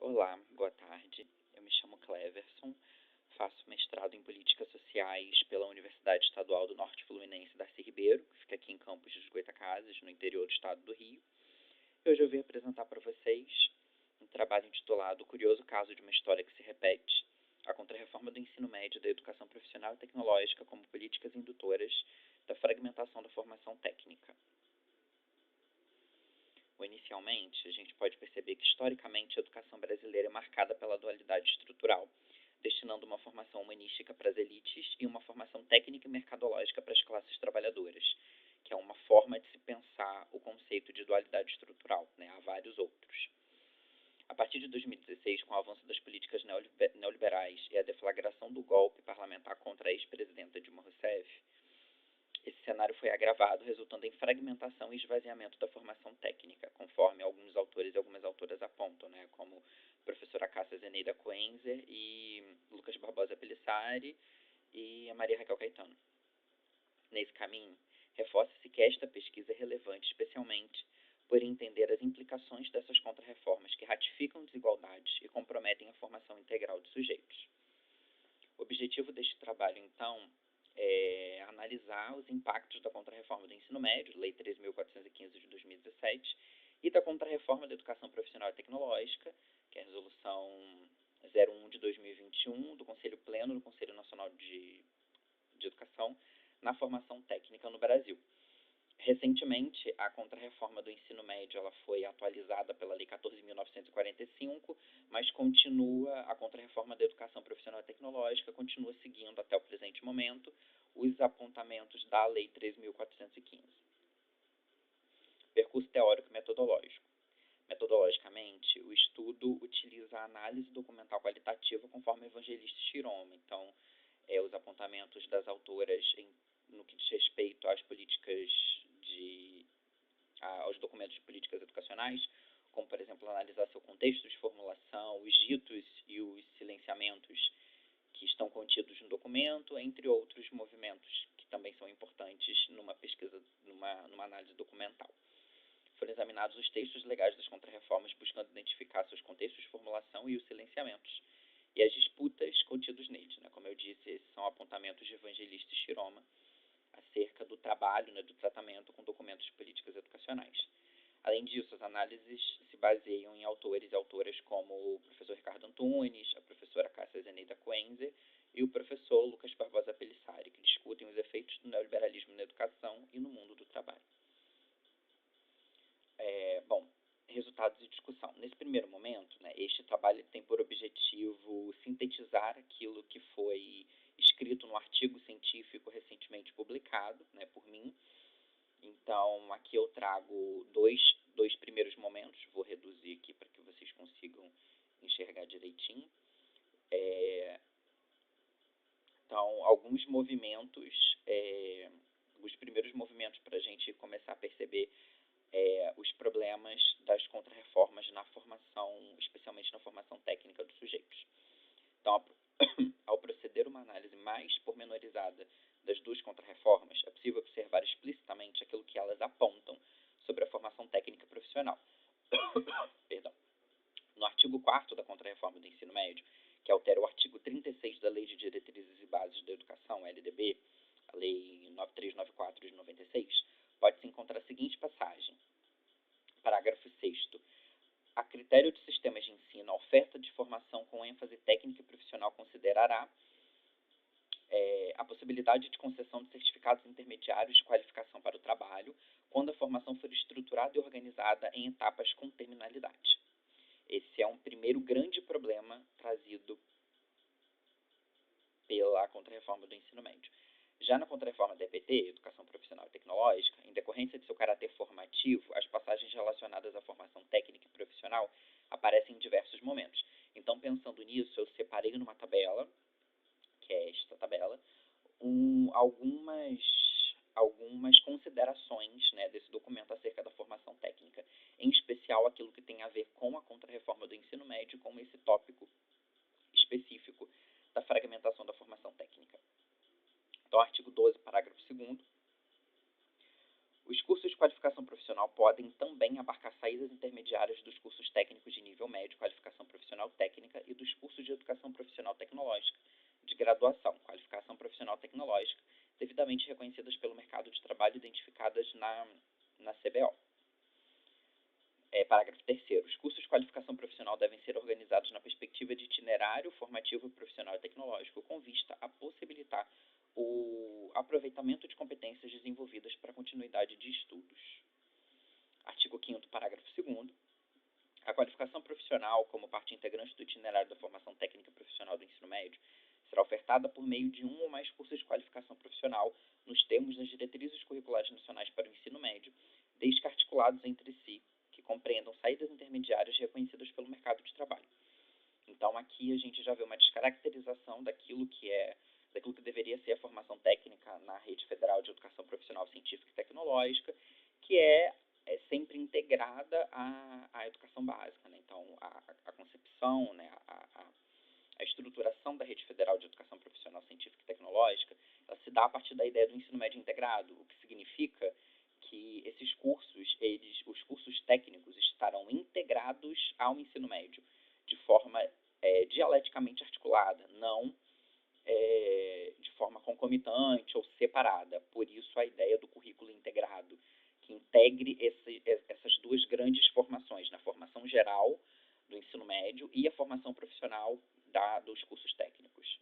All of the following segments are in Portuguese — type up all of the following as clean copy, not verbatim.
Olá, boa tarde. Eu me chamo Cleverson, faço mestrado em Políticas Sociais pela Universidade Estadual do Norte Fluminense Darcy Ribeiro, que fica aqui em Campos dos Goytacazes, no interior do estado do Rio. E hoje eu vim apresentar para vocês um trabalho intitulado O Curioso Caso de uma História que se Repete, a Contrarreforma do Ensino Médio da Educação Profissional e Tecnológica como Políticas Indutoras da Fragmentação da Formação Técnica. Inicialmente, a gente pode perceber que, historicamente, a educação brasileira é marcada pela dualidade estrutural, destinando uma formação humanística para as elites e uma formação técnica e mercadológica para as classes trabalhadoras, que é uma forma de se pensar o conceito de dualidade estrutural. Há vários outros. A partir de 2016, com o avanço das políticas neoliberais e a deflagração do golpe parlamentar contra a ex-presidenta Dilma Rousseff, esse cenário foi agravado, resultando em fragmentação e esvaziamento da formação técnica, conforme alguns autores e algumas autoras apontam, como a professora Cássia Zeneida Coenzer e Lucas Barbosa Pelissari e a Maria Raquel Caetano. Nesse caminho, reforça-se que esta pesquisa é relevante especialmente por entender as implicações dessas contrarreformas que ratificam desigualdades e comprometem a formação integral de sujeitos. O objetivo deste trabalho, então, é analisar os impactos da Contrarreforma do Ensino Médio, Lei 3.415 de 2017, e da Contrarreforma da Educação Profissional e Tecnológica, que é a Resolução 01 de 2021 do Conselho Pleno do Conselho Nacional de Educação na formação técnica no Brasil. Recentemente, a Contrarreforma do Ensino Médio ela foi atualizada pela Lei 14.945, mas a Contrarreforma da Educação Profissional e Tecnológica continua seguindo até o presente momento os apontamentos da Lei 3.415. Percurso teórico e metodológico. Metodologicamente, o estudo utiliza a análise documental qualitativa conforme Evangelista Shiroma. Então, os apontamentos das autoras no que diz respeito às políticas aos documentos de políticas educacionais, como, por exemplo, analisar seu contexto de formulação, os ditos e os silenciamentos que estão contidos no documento, entre outros movimentos que também são importantes numa pesquisa, numa análise documental. Foram examinados os textos legais das contrarreformas, buscando identificar seus contextos de formulação e os silenciamentos, e as disputas contidos neles. Como eu disse, esses são apontamentos de Evangelista e Shiroma acerca do trabalho, do tratamento com documentos de políticas educacionais. Além disso, as análises se baseiam em autores e autoras como o professor Ricardo Antunes, a professora Cássia Zeneida Coenzer e o professor Lucas Barbosa Pelissari, que discutem os efeitos do neoliberalismo na educação e no mundo do trabalho. Resultados de discussão. Nesse primeiro momento, este trabalho tem por objetivo sintetizar aquilo que foi escrito no artigo científico recentemente publicado, por mim. Então, aqui eu trago dois primeiros momentos, vou reduzir aqui para que vocês consigam enxergar direitinho. Então, alguns movimentos, os primeiros movimentos para a gente começar a perceber os problemas das contrarreformas na formação, especialmente na formação técnica dos sujeitos. Então, ao proceder uma análise mais pormenorizada das duas contrarreformas, é possível observar explicitamente aquilo que elas apontam sobre a formação técnica profissional. Perdão. No artigo 4º da Contrarreforma do Ensino Médio, que altera o artigo 36 da Lei de Diretrizes e Bases da Educação, LDB, a Lei 9394 de 96, pode-se encontrar a seguinte passagem. Parágrafo 6º. A critério de sistemas de ensino, a oferta de formação com ênfase técnica e profissional considerará a possibilidade de concessão de certificados intermediários de qualificação para o trabalho, quando a formação for estruturada e organizada em etapas com terminalidade. Esse é um primeiro grande problema trazido pela Contrarreforma do Ensino Médio. Já na Contrarreforma da EPT, Educação Profissional e Tecnológica, em decorrência de seu caráter formativo, as passagens relacionadas à formação técnica e profissional aparecem em diversos momentos. Então, pensando nisso, eu separei numa tabela, que é esta tabela, algumas considerações desse documento acerca da formação técnica, em especial aquilo que tem a ver com a Contrarreforma do Ensino Médio, com esse tópico específico da fragmentação da formação técnica. Então, artigo 12, parágrafo 2º. Os cursos de qualificação profissional podem também abarcar saídas intermediárias dos cursos técnicos de nível médio, qualificação profissional Parágrafo 3º. Os cursos de qualificação profissional devem ser organizados na perspectiva de itinerário formativo profissional e tecnológico, com vista a possibilitar o aproveitamento de competências desenvolvidas para a continuidade de estudos. Artigo 5º, parágrafo 2º. A qualificação profissional, como parte integrante do itinerário da formação técnica profissional do ensino médio, será ofertada por meio de um ou mais cursos de qualificação profissional, nos termos das diretrizes curriculares nacionais para o ensino médio, desde que articulados entre si, que compreendam saídas intermediárias reconhecidas pelo mercado de trabalho. Então, aqui a gente já vê uma descaracterização daquilo que deveria ser a formação técnica na Rede Federal de Educação Profissional Científica e Tecnológica, que é sempre integrada à educação básica, né? Então, a concepção, né, a estruturação da Rede Federal de Educação Profissional Científica e Tecnológica, ela se dá a partir da ideia do ensino médio integrado, o que significa que esses cursos, os cursos técnicos, estarão integrados ao ensino médio, de forma dialeticamente articulada, não de forma concomitante ou separada. Por isso a ideia do currículo integrado, que integre essas duas grandes formações, na formação geral do ensino médio e a formação profissional dos cursos técnicos.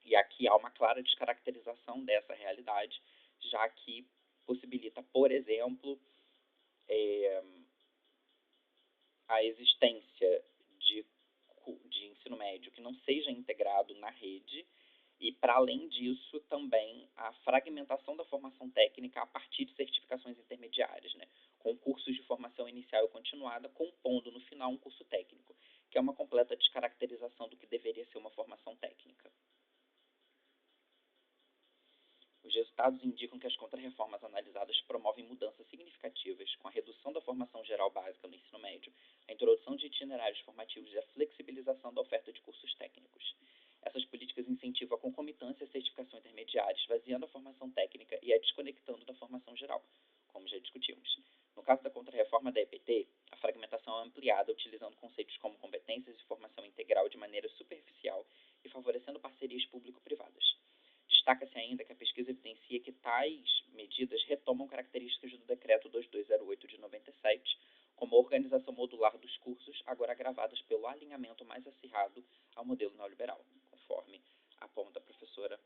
E aqui há uma clara descaracterização dessa realidade, já que possibilita, por exemplo, a existência de ensino médio que não seja integrado na rede e, para além disso, também a fragmentação da formação técnica a partir de certificações intermediárias, né, com cursos de formação inicial e continuada, compondo no final um curso técnico, que é uma completa descaracterização do que deveria ser uma formação técnica. Os resultados indicam que as contrarreformas analisadas promovem mudanças significativas, com a redução da formação geral básica no ensino médio, a introdução de itinerários formativos e a flexibilização da oferta de cursos técnicos. Essas políticas incentivam a concomitância e a certificação intermediária, esvaziando a formação técnica e a desconectando da formação geral, como já discutimos. No caso da contrarreforma da EPT, a fragmentação é ampliada, utilizando conceitos como competências e formação integral de maneira superficial e favorecendo parcerias público-privadas. Destaca-se ainda que a pesquisa evidencia que tais medidas retomam características do Decreto 2208 de 97, como a organização modular dos cursos, agora agravadas pelo alinhamento mais acirrado ao modelo neoliberal, conforme aponta a professora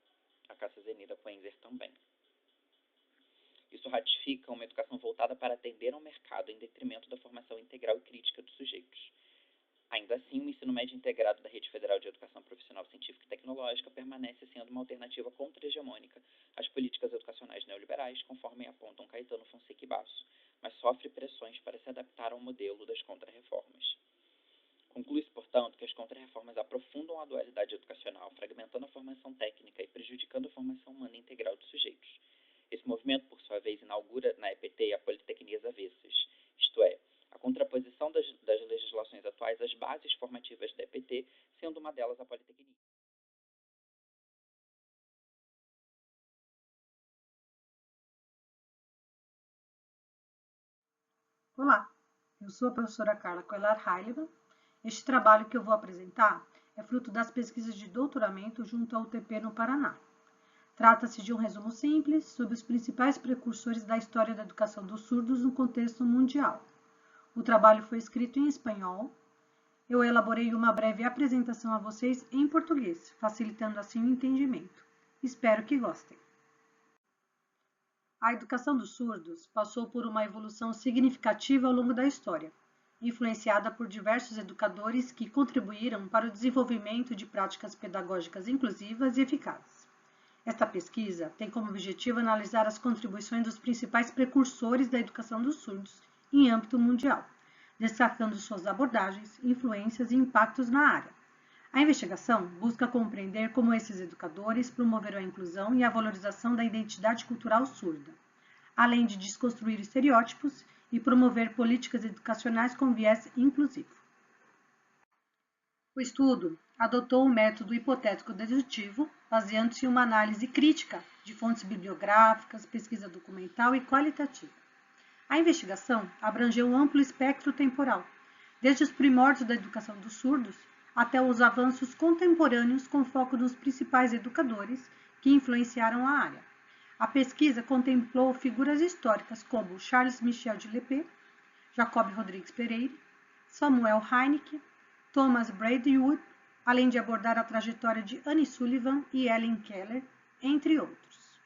Acácia Zenida Coenzer também. Isso ratifica uma educação voltada para atender ao mercado em detrimento da formação integral e crítica dos sujeitos. Ainda assim, o ensino médio integrado da Rede Federal de Educação Profissional Científica e Tecnológica permanece sendo uma alternativa contra-hegemônica às políticas educacionais neoliberais, conforme apontam Caetano Fonseca e Basso, mas sofre pressões para se adaptar ao modelo das contrarreformas. Conclui-se, portanto, que as contrarreformas aprofundam a dualidade educacional, fragmentando a formação técnica e prejudicando a formação humana integral dos sujeitos. Esse movimento, por sua vez, inaugura na EPT a politecnias avessas, isto é, a contraposição das legislações atuais às bases formativas da EPT, sendo uma delas a politecnia. Olá, eu sou a professora Carla Coelar Heilemann. Este trabalho que eu vou apresentar é fruto das pesquisas de doutoramento junto ao UTP no Paraná. Trata-se de um resumo simples sobre os principais precursores da história da educação dos surdos no contexto mundial. O trabalho foi escrito em espanhol. Eu elaborei uma breve apresentação a vocês em português, facilitando assim o entendimento. Espero que gostem. A educação dos surdos passou por uma evolução significativa ao longo da história, influenciada por diversos educadores que contribuíram para o desenvolvimento de práticas pedagógicas inclusivas e eficazes. Esta pesquisa tem como objetivo analisar as contribuições dos principais precursores da educação dos surdos em âmbito mundial, destacando suas abordagens, influências e impactos na área. A investigação busca compreender como esses educadores promoveram a inclusão e a valorização da identidade cultural surda, além de desconstruir estereótipos e promover políticas educacionais com viés inclusivo. O estudo adotou o método hipotético-dedutivo, baseando-se em uma análise crítica de fontes bibliográficas, pesquisa documental e qualitativa. A investigação abrangeu um amplo espectro temporal, desde os primórdios da educação dos surdos até os avanços contemporâneos com foco nos principais educadores que influenciaram a área. A pesquisa contemplou figuras históricas como Charles Michel de Lespée, Jacob Rodrigues Pereira, Samuel Heinecke, Thomas Braidwood, além de abordar a trajetória de Annie Sullivan e Ellen Keller, entre outros.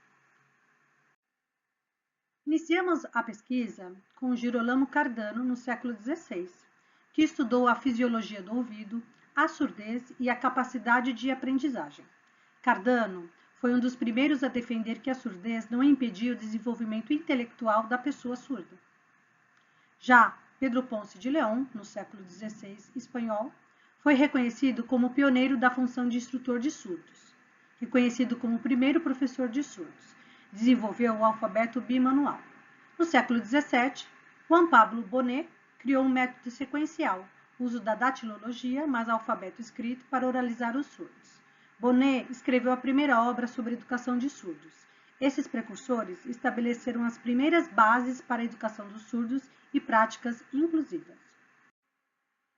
Iniciamos a pesquisa com Girolamo Cardano no século XVI, que estudou a fisiologia do ouvido, a surdez e a capacidade de aprendizagem. Cardano foi um dos primeiros a defender que a surdez não impedia o desenvolvimento intelectual da pessoa surda. Já Pedro Ponce de León, no século XVI espanhol, foi reconhecido como pioneiro da função de instrutor de surdos. Reconhecido como o primeiro professor de surdos, desenvolveu o alfabeto bimanual. No século XVII, Juan Pablo Bonet criou um método sequencial, uso da datilologia mais alfabeto escrito para oralizar os surdos. Bonet escreveu a primeira obra sobre educação de surdos. Esses precursores estabeleceram as primeiras bases para a educação dos surdos e práticas inclusivas.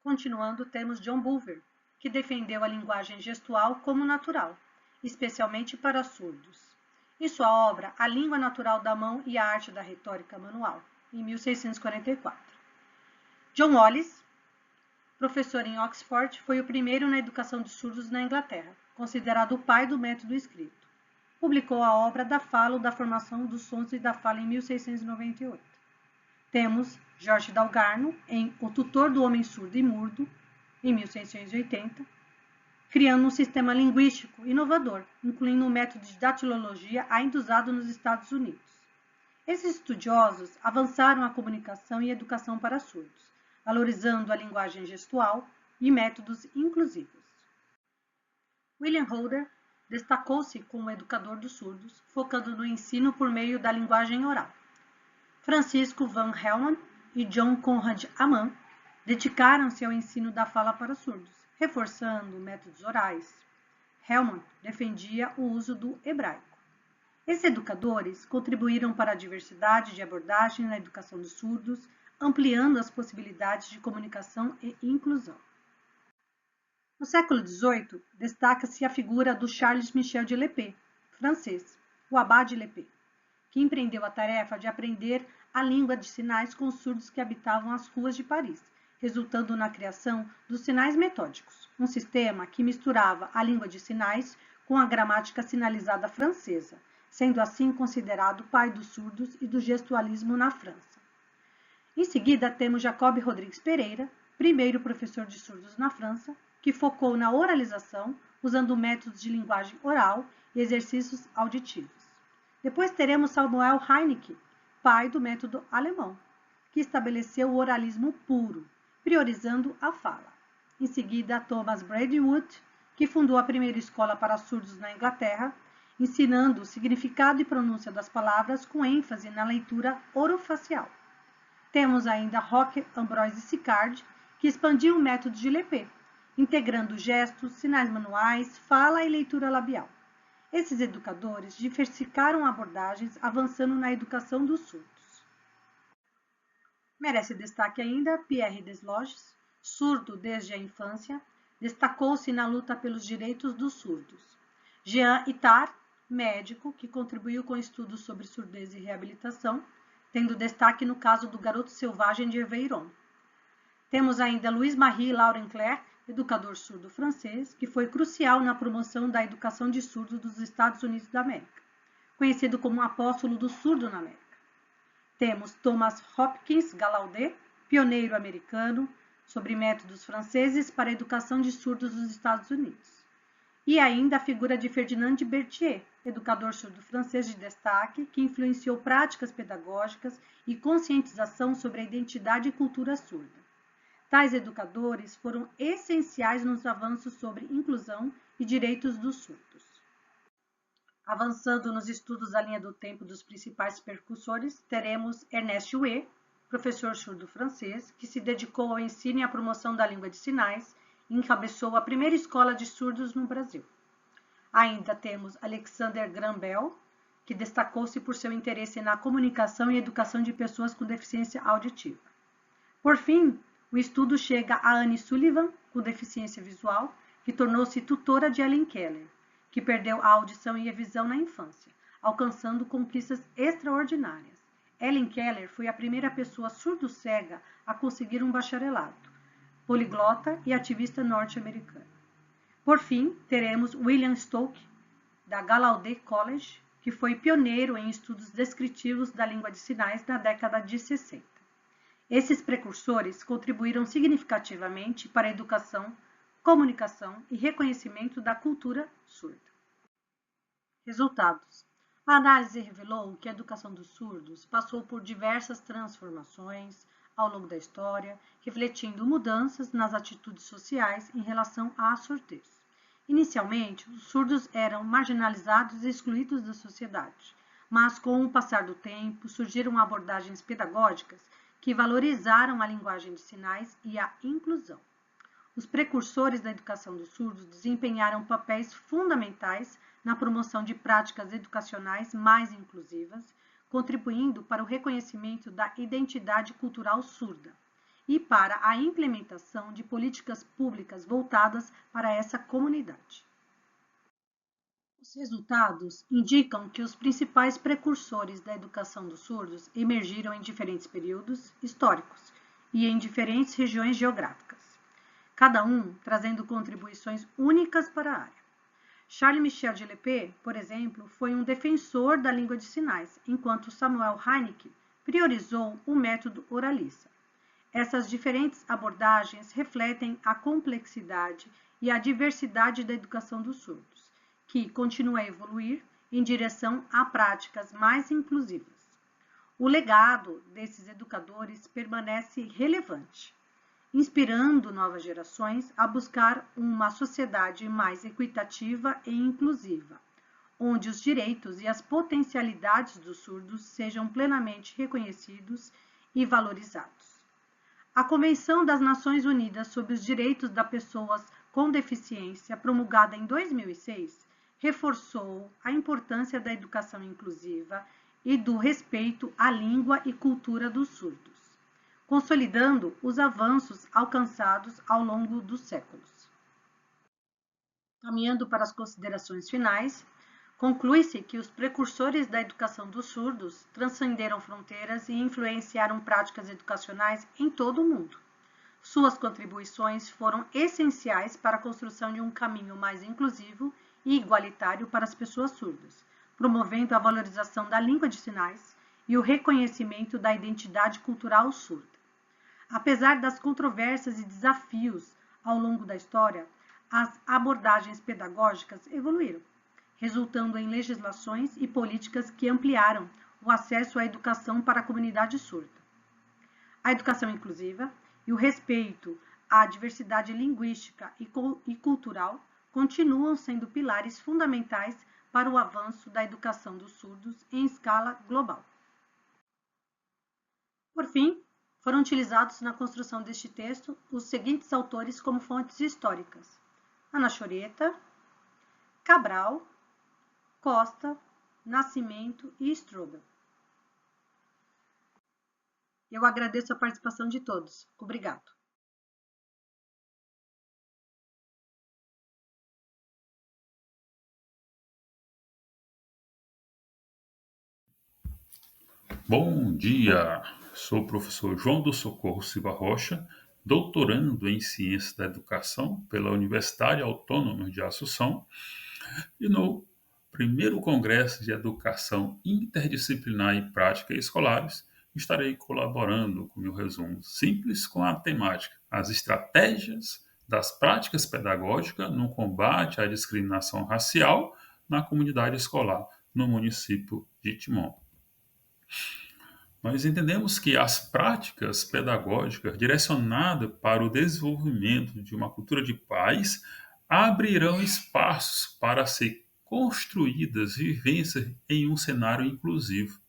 Continuando, temos John Bulwer, que defendeu a linguagem gestual como natural, especialmente para surdos. Em sua obra, A Língua Natural da Mão e a Arte da Retórica Manual, em 1644. John Wallis, professor em Oxford, foi o primeiro na educação de surdos na Inglaterra, considerado o pai do método escrito. Publicou a obra da fala ou da formação dos sons e da fala em 1698. Temos Jorge Dalgarno em O Tutor do Homem Surdo e Mudo, em 1680, criando um sistema linguístico inovador, incluindo um método de datilologia ainda usado nos Estados Unidos. Esses estudiosos avançaram a comunicação e educação para surdos, valorizando a linguagem gestual e métodos inclusivos. William Holder destacou-se como educador dos surdos, focando no ensino por meio da linguagem oral. Francisco Van Helmont e John Conrad Amman dedicaram-se ao ensino da fala para surdos, reforçando métodos orais. Helmont defendia o uso do hebraico. Esses educadores contribuíram para a diversidade de abordagem na educação dos surdos, ampliando as possibilidades de comunicação e inclusão. No século XVIII, destaca-se a figura do Charles Michel de Lépée, francês, o Abad de Lépée, que empreendeu a tarefa de aprender a língua de sinais com os surdos que habitavam as ruas de Paris, resultando na criação dos sinais metódicos, um sistema que misturava a língua de sinais com a gramática sinalizada francesa, sendo assim considerado o pai dos surdos e do gestualismo na França. Em seguida, temos Jacob Rodrigues Pereira, primeiro professor de surdos na França, que focou na oralização, usando métodos de linguagem oral e exercícios auditivos. Depois teremos Samuel Heinecke, pai do método alemão, que estabeleceu o oralismo puro, priorizando a fala. Em seguida, Thomas Braidwood, que fundou a primeira escola para surdos na Inglaterra, ensinando o significado e pronúncia das palavras com ênfase na leitura orofacial. Temos ainda Roque Ambroise Sicard, que expandiu o método de Lépée, integrando gestos, sinais manuais, fala e leitura labial. Esses educadores diversificaram abordagens, avançando na educação dos surdos. Merece destaque ainda Pierre Desloges, surdo desde a infância, destacou-se na luta pelos direitos dos surdos. Jean Itard, médico, que contribuiu com estudos sobre surdez e reabilitação, tendo destaque no caso do garoto selvagem de Aveyron. Temos ainda Louis-Marie Laurenclerc, educador surdo francês, que foi crucial na promoção da educação de surdos dos Estados Unidos da América, conhecido como apóstolo do surdo na América. Temos Thomas Hopkins Gallaudet, pioneiro americano, sobre métodos franceses para a educação de surdos nos Estados Unidos. E ainda a figura de Ferdinand de Berthier, educador surdo francês de destaque, que influenciou práticas pedagógicas e conscientização sobre a identidade e cultura surda. Tais educadores foram essenciais nos avanços sobre inclusão e direitos dos surdos. Avançando nos estudos da linha do tempo dos principais percussores, teremos Ernest Huet, professor surdo francês, que se dedicou ao ensino e à promoção da língua de sinais e encabeçou a primeira escola de surdos no Brasil. Ainda temos Alexander Graham Bell, que destacou-se por seu interesse na comunicação e educação de pessoas com deficiência auditiva. Por fim, o estudo chega a Annie Sullivan, com deficiência visual, que tornou-se tutora de Ellen Keller, que perdeu a audição e a visão na infância, alcançando conquistas extraordinárias. Helen Keller foi a primeira pessoa surdo-cega a conseguir um bacharelado, poliglota e ativista norte-americana. Por fim, teremos William Stoke, da Gallaudet College, que foi pioneiro em estudos descritivos da língua de sinais na década de 60. Esses precursores contribuíram significativamente para a educação, comunicação e reconhecimento da cultura surda. Resultados. A análise revelou que a educação dos surdos passou por diversas transformações ao longo da história, refletindo mudanças nas atitudes sociais em relação à surdez. Inicialmente, os surdos eram marginalizados e excluídos da sociedade, mas com o passar do tempo surgiram abordagens pedagógicas que valorizaram a linguagem de sinais e a inclusão. Os precursores da educação dos surdos desempenharam papéis fundamentais na promoção de práticas educacionais mais inclusivas, contribuindo para o reconhecimento da identidade cultural surda e para a implementação de políticas públicas voltadas para essa comunidade. Os resultados indicam que os principais precursores da educação dos surdos emergiram em diferentes períodos históricos e em diferentes regiões geográficas, cada um trazendo contribuições únicas para a área. Charles-Michel de Lepé, por exemplo, foi um defensor da língua de sinais, enquanto Samuel Heinecke priorizou o método oralista. Essas diferentes abordagens refletem a complexidade e a diversidade da educação dos surdos, que continua a evoluir em direção a práticas mais inclusivas. O legado desses educadores permanece relevante, inspirando novas gerações a buscar uma sociedade mais equitativa e inclusiva, onde os direitos e as potencialidades dos surdos sejam plenamente reconhecidos e valorizados. A Convenção das Nações Unidas sobre os Direitos das Pessoas com Deficiência, promulgada em 2006, reforçou a importância da educação inclusiva e do respeito à língua e cultura dos surdos, consolidando os avanços alcançados ao longo dos séculos. Caminhando para as considerações finais, conclui-se que os precursores da educação dos surdos transcenderam fronteiras e influenciaram práticas educacionais em todo o mundo. Suas contribuições foram essenciais para a construção de um caminho mais inclusivo e igualitário para as pessoas surdas, promovendo a valorização da língua de sinais e o reconhecimento da identidade cultural surda. Apesar das controvérsias e desafios ao longo da história, as abordagens pedagógicas evoluíram, resultando em legislações e políticas que ampliaram o acesso à educação para a comunidade surda. A educação inclusiva e o respeito à diversidade linguística e cultural continuam sendo pilares fundamentais para o avanço da educação dos surdos em escala global. Por fim, foram utilizados na construção deste texto os seguintes autores como fontes históricas: Anachoreta, Cabral, Costa, Nascimento e Strobel. Eu agradeço a participação de todos. Obrigado. Bom dia, sou o professor João do Socorro Silva Rocha, doutorando em Ciências da Educação pela Universidade Autônoma de Assunção e no primeiro Congresso de Educação Interdisciplinar e Prática Escolares estarei colaborando com meu resumo simples com a temática As estratégias das práticas pedagógicas no combate à discriminação racial na comunidade escolar no município de Timon. Nós entendemos que as práticas pedagógicas direcionadas para o desenvolvimento de uma cultura de paz abrirão espaços para ser construídas vivências em um cenário inclusivo,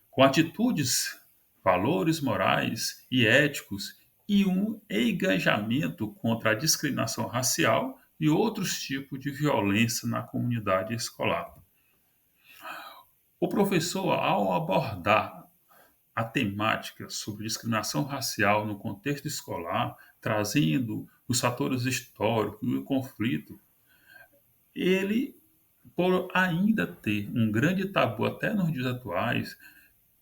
com atitudes, valores morais e éticos e um engajamento contra a discriminação racial e outros tipos de violência na comunidade escolar. O professor, ao abordar a temática sobre discriminação racial no contexto escolar, trazendo os fatores históricos e o conflito, ele, por ainda ter um grande tabu até nos dias atuais,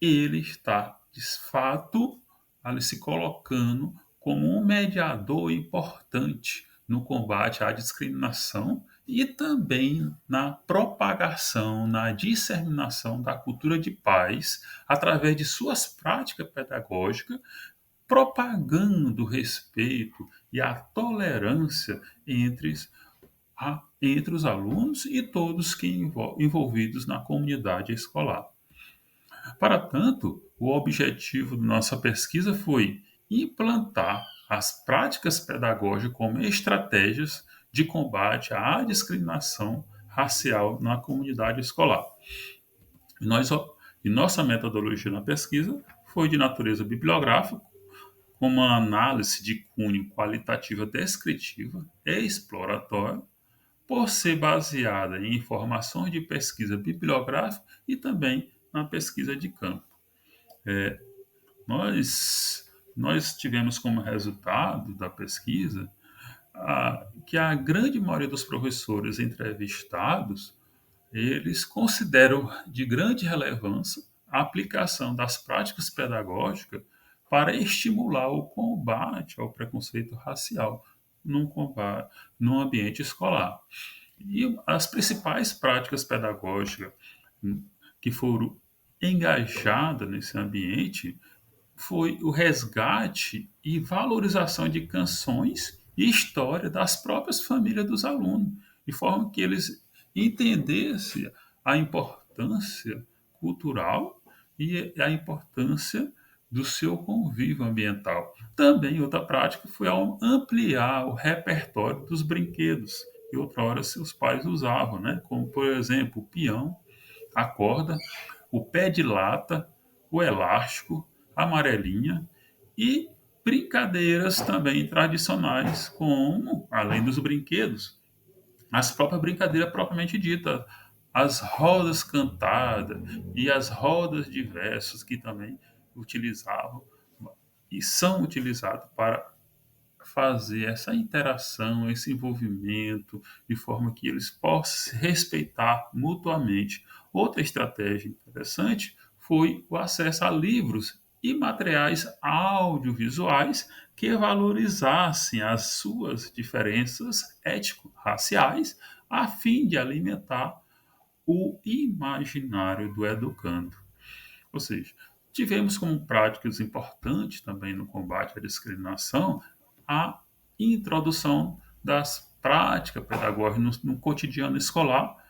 ele está, de fato, ali se colocando como um mediador importante no combate à discriminação e também na propagação, na disseminação da cultura de paz através de suas práticas pedagógicas, propagando o respeito e a tolerância entre os alunos e todos que envolvidos na comunidade escolar. Para tanto, o objetivo da nossa pesquisa foi implantar as práticas pedagógicas como estratégias de combate à discriminação racial na comunidade escolar. E, e nossa metodologia na pesquisa foi de natureza bibliográfica, com uma análise de cunho qualitativa descritiva e exploratória, por ser baseada em informações de pesquisa bibliográfica e também na pesquisa de campo. Nós tivemos como resultado da pesquisa que a grande maioria dos professores entrevistados, eles consideram de grande relevância a aplicação das práticas pedagógicas para estimular o combate ao preconceito racial no ambiente escolar. E as principais práticas pedagógicas que foram engajadas nesse ambiente foi o resgate e valorização de canções e história das próprias famílias dos alunos, de forma que eles entendessem a importância cultural e a importância do seu convívio ambiental. Também outra prática foi ampliar o repertório dos brinquedos que outrora seus pais usavam, né? Como, por exemplo, o peão, a corda, o pé de lata, o elástico, a amarelinha e brincadeiras também tradicionais, como, além dos brinquedos, as próprias brincadeiras propriamente ditas, as rodas cantadas e as rodas de versos que também utilizavam e são utilizados para fazer essa interação, esse envolvimento, de forma que eles possam se respeitar mutuamente. Outra estratégia interessante foi o acesso a livros e materiais audiovisuais que valorizassem as suas diferenças étnico-raciais, a fim de alimentar o imaginário do educando. Ou seja, tivemos como práticas importantes também no combate à discriminação a introdução das práticas pedagógicas no cotidiano escolar,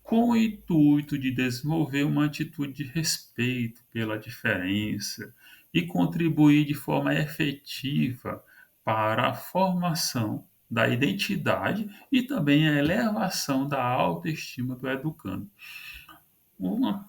com o intuito de desenvolver uma atitude de respeito pela diferença e contribuir de forma efetiva para a formação da identidade e também a elevação da autoestima do educando. Uma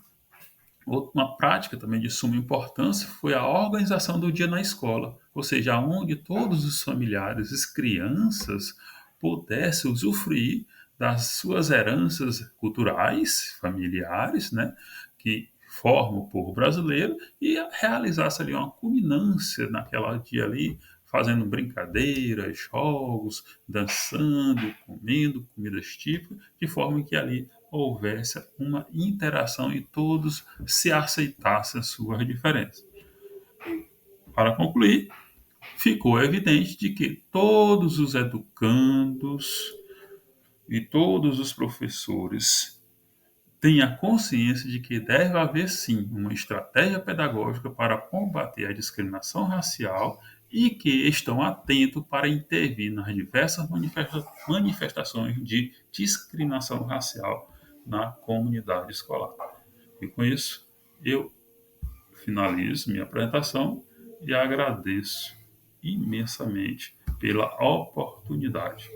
Uma prática também de suma importância foi a organização do dia na escola, ou seja, onde todos os familiares e crianças pudessem usufruir das suas heranças culturais, familiares, né, que formam o povo brasileiro e realizasse ali uma culminância naquela dia ali, fazendo brincadeiras, jogos, dançando, comendo comidas típicas, de forma que ali houvesse uma interação e todos se aceitassem as suas diferenças. Para concluir, ficou evidente de que todos os educandos e todos os professores têm a consciência de que deve haver sim uma estratégia pedagógica para combater a discriminação racial e que estão atentos para intervir nas diversas manifestações de discriminação racial na comunidade escolar. E com isso, eu finalizo minha apresentação e agradeço imensamente pela oportunidade.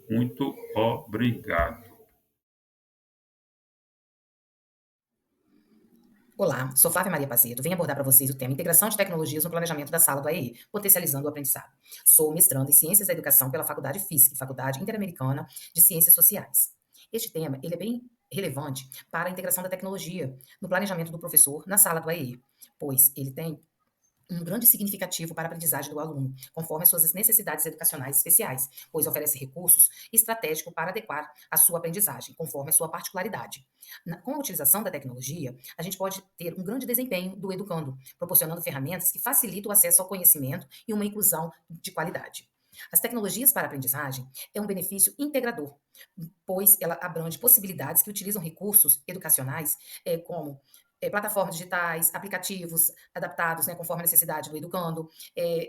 Muito obrigado. Olá, sou Flávia Maria Pazeto. Venho abordar para vocês o tema Integração de Tecnologias no Planejamento da Sala do AEE, potencializando o aprendizado. Sou mestrando em Ciências da Educação pela Faculdade FISC, Faculdade Interamericana de Ciências Sociais. Este tema ele é bem relevante para a integração da tecnologia no planejamento do professor na sala do AEE, pois ele tem um grande significativo para a aprendizagem do aluno, conforme as suas necessidades educacionais especiais, pois oferece recursos estratégicos para adequar a sua aprendizagem, conforme a sua particularidade. Com a utilização da tecnologia, a gente pode ter um grande desempenho do educando, proporcionando ferramentas que facilitam o acesso ao conhecimento e uma inclusão de qualidade. As tecnologias para a aprendizagem é um benefício integrador, pois ela abrange possibilidades que utilizam recursos educacionais, como plataformas digitais, aplicativos adaptados, né, conforme a necessidade do educando.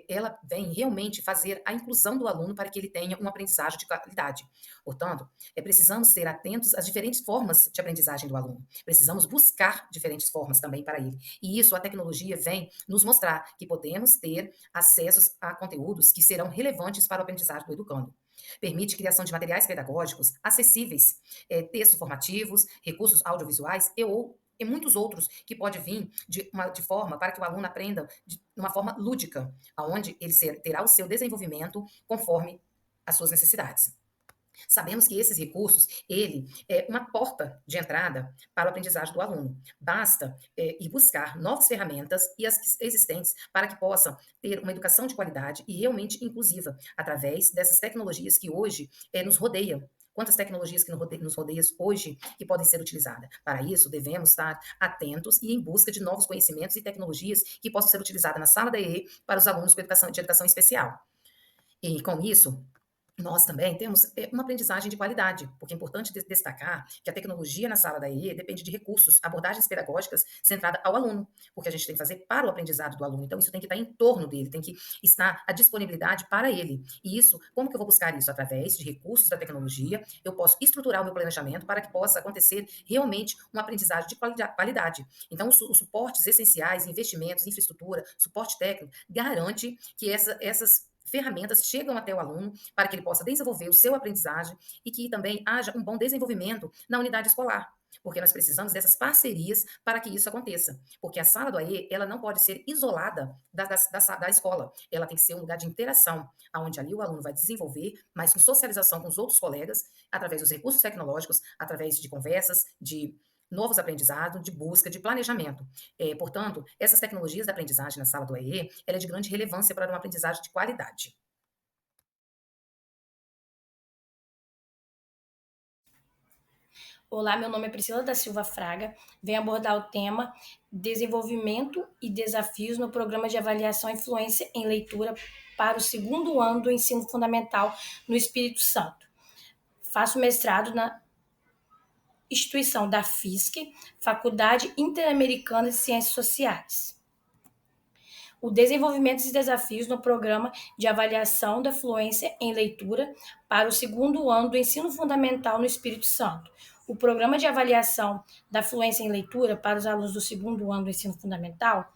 Ela vem realmente fazer a inclusão do aluno para que ele tenha uma aprendizagem de qualidade. Portanto, precisamos ser atentos às diferentes formas de aprendizagem do aluno. Precisamos buscar diferentes formas também para ele. E isso a tecnologia vem nos mostrar que podemos ter acessos a conteúdos que serão relevantes para o aprendizagem do educando. Permite criação de materiais pedagógicos acessíveis, textos formativos, recursos audiovisuais e muitos outros que pode vir de forma para que o aluno aprenda de uma forma lúdica, aonde ele terá o seu desenvolvimento conforme as suas necessidades. Sabemos que esses recursos, ele é uma porta de entrada para o aprendizagem do aluno. Basta ir buscar novas ferramentas e as existentes para que possa ter uma educação de qualidade e realmente inclusiva, através dessas tecnologias que hoje nos rodeiam. Quantas tecnologias que nos rodeiam hoje que podem ser utilizadas? Para isso, devemos estar atentos e em busca de novos conhecimentos e tecnologias que possam ser utilizadas na sala da EE para os alunos de educação especial. E com isso, nós também temos uma aprendizagem de qualidade, porque é importante destacar que a tecnologia na sala da EE depende de recursos, abordagens pedagógicas centradas ao aluno, porque a gente tem que fazer para o aprendizado do aluno. Então, isso tem que estar em torno dele, tem que estar à disponibilidade para ele. E isso, como que eu vou buscar isso? Através de recursos da tecnologia, eu posso estruturar o meu planejamento para que possa acontecer realmente uma aprendizagem de qualidade. Então, os suportes essenciais, investimentos, infraestrutura, suporte técnico, garante que essas ferramentas chegam até o aluno para que ele possa desenvolver o seu aprendizagem e que também haja um bom desenvolvimento na unidade escolar. Porque nós precisamos dessas parcerias para que isso aconteça. Porque a sala do AE, ela não pode ser isolada da escola. Ela tem que ser um lugar de interação, onde ali o aluno vai desenvolver, mas com socialização com os outros colegas, através dos recursos tecnológicos, através de conversas, de novos aprendizados, de busca, de planejamento. Portanto, essas tecnologias da aprendizagem na sala do AE, ela é de grande relevância para uma aprendizagem de qualidade. Olá, meu nome é Priscila da Silva Fraga. Venho abordar o tema Desenvolvimento e Desafios no Programa de Avaliação e Influência em Leitura para o segundo ano do Ensino Fundamental no Espírito Santo. Faço mestrado na instituição da FISC, Faculdade Interamericana de Ciências Sociais. O desenvolvimento e desafios no Programa de Avaliação da Fluência em Leitura para o segundo ano do Ensino Fundamental no Espírito Santo. O Programa de Avaliação da Fluência em Leitura para os alunos do segundo ano do Ensino Fundamental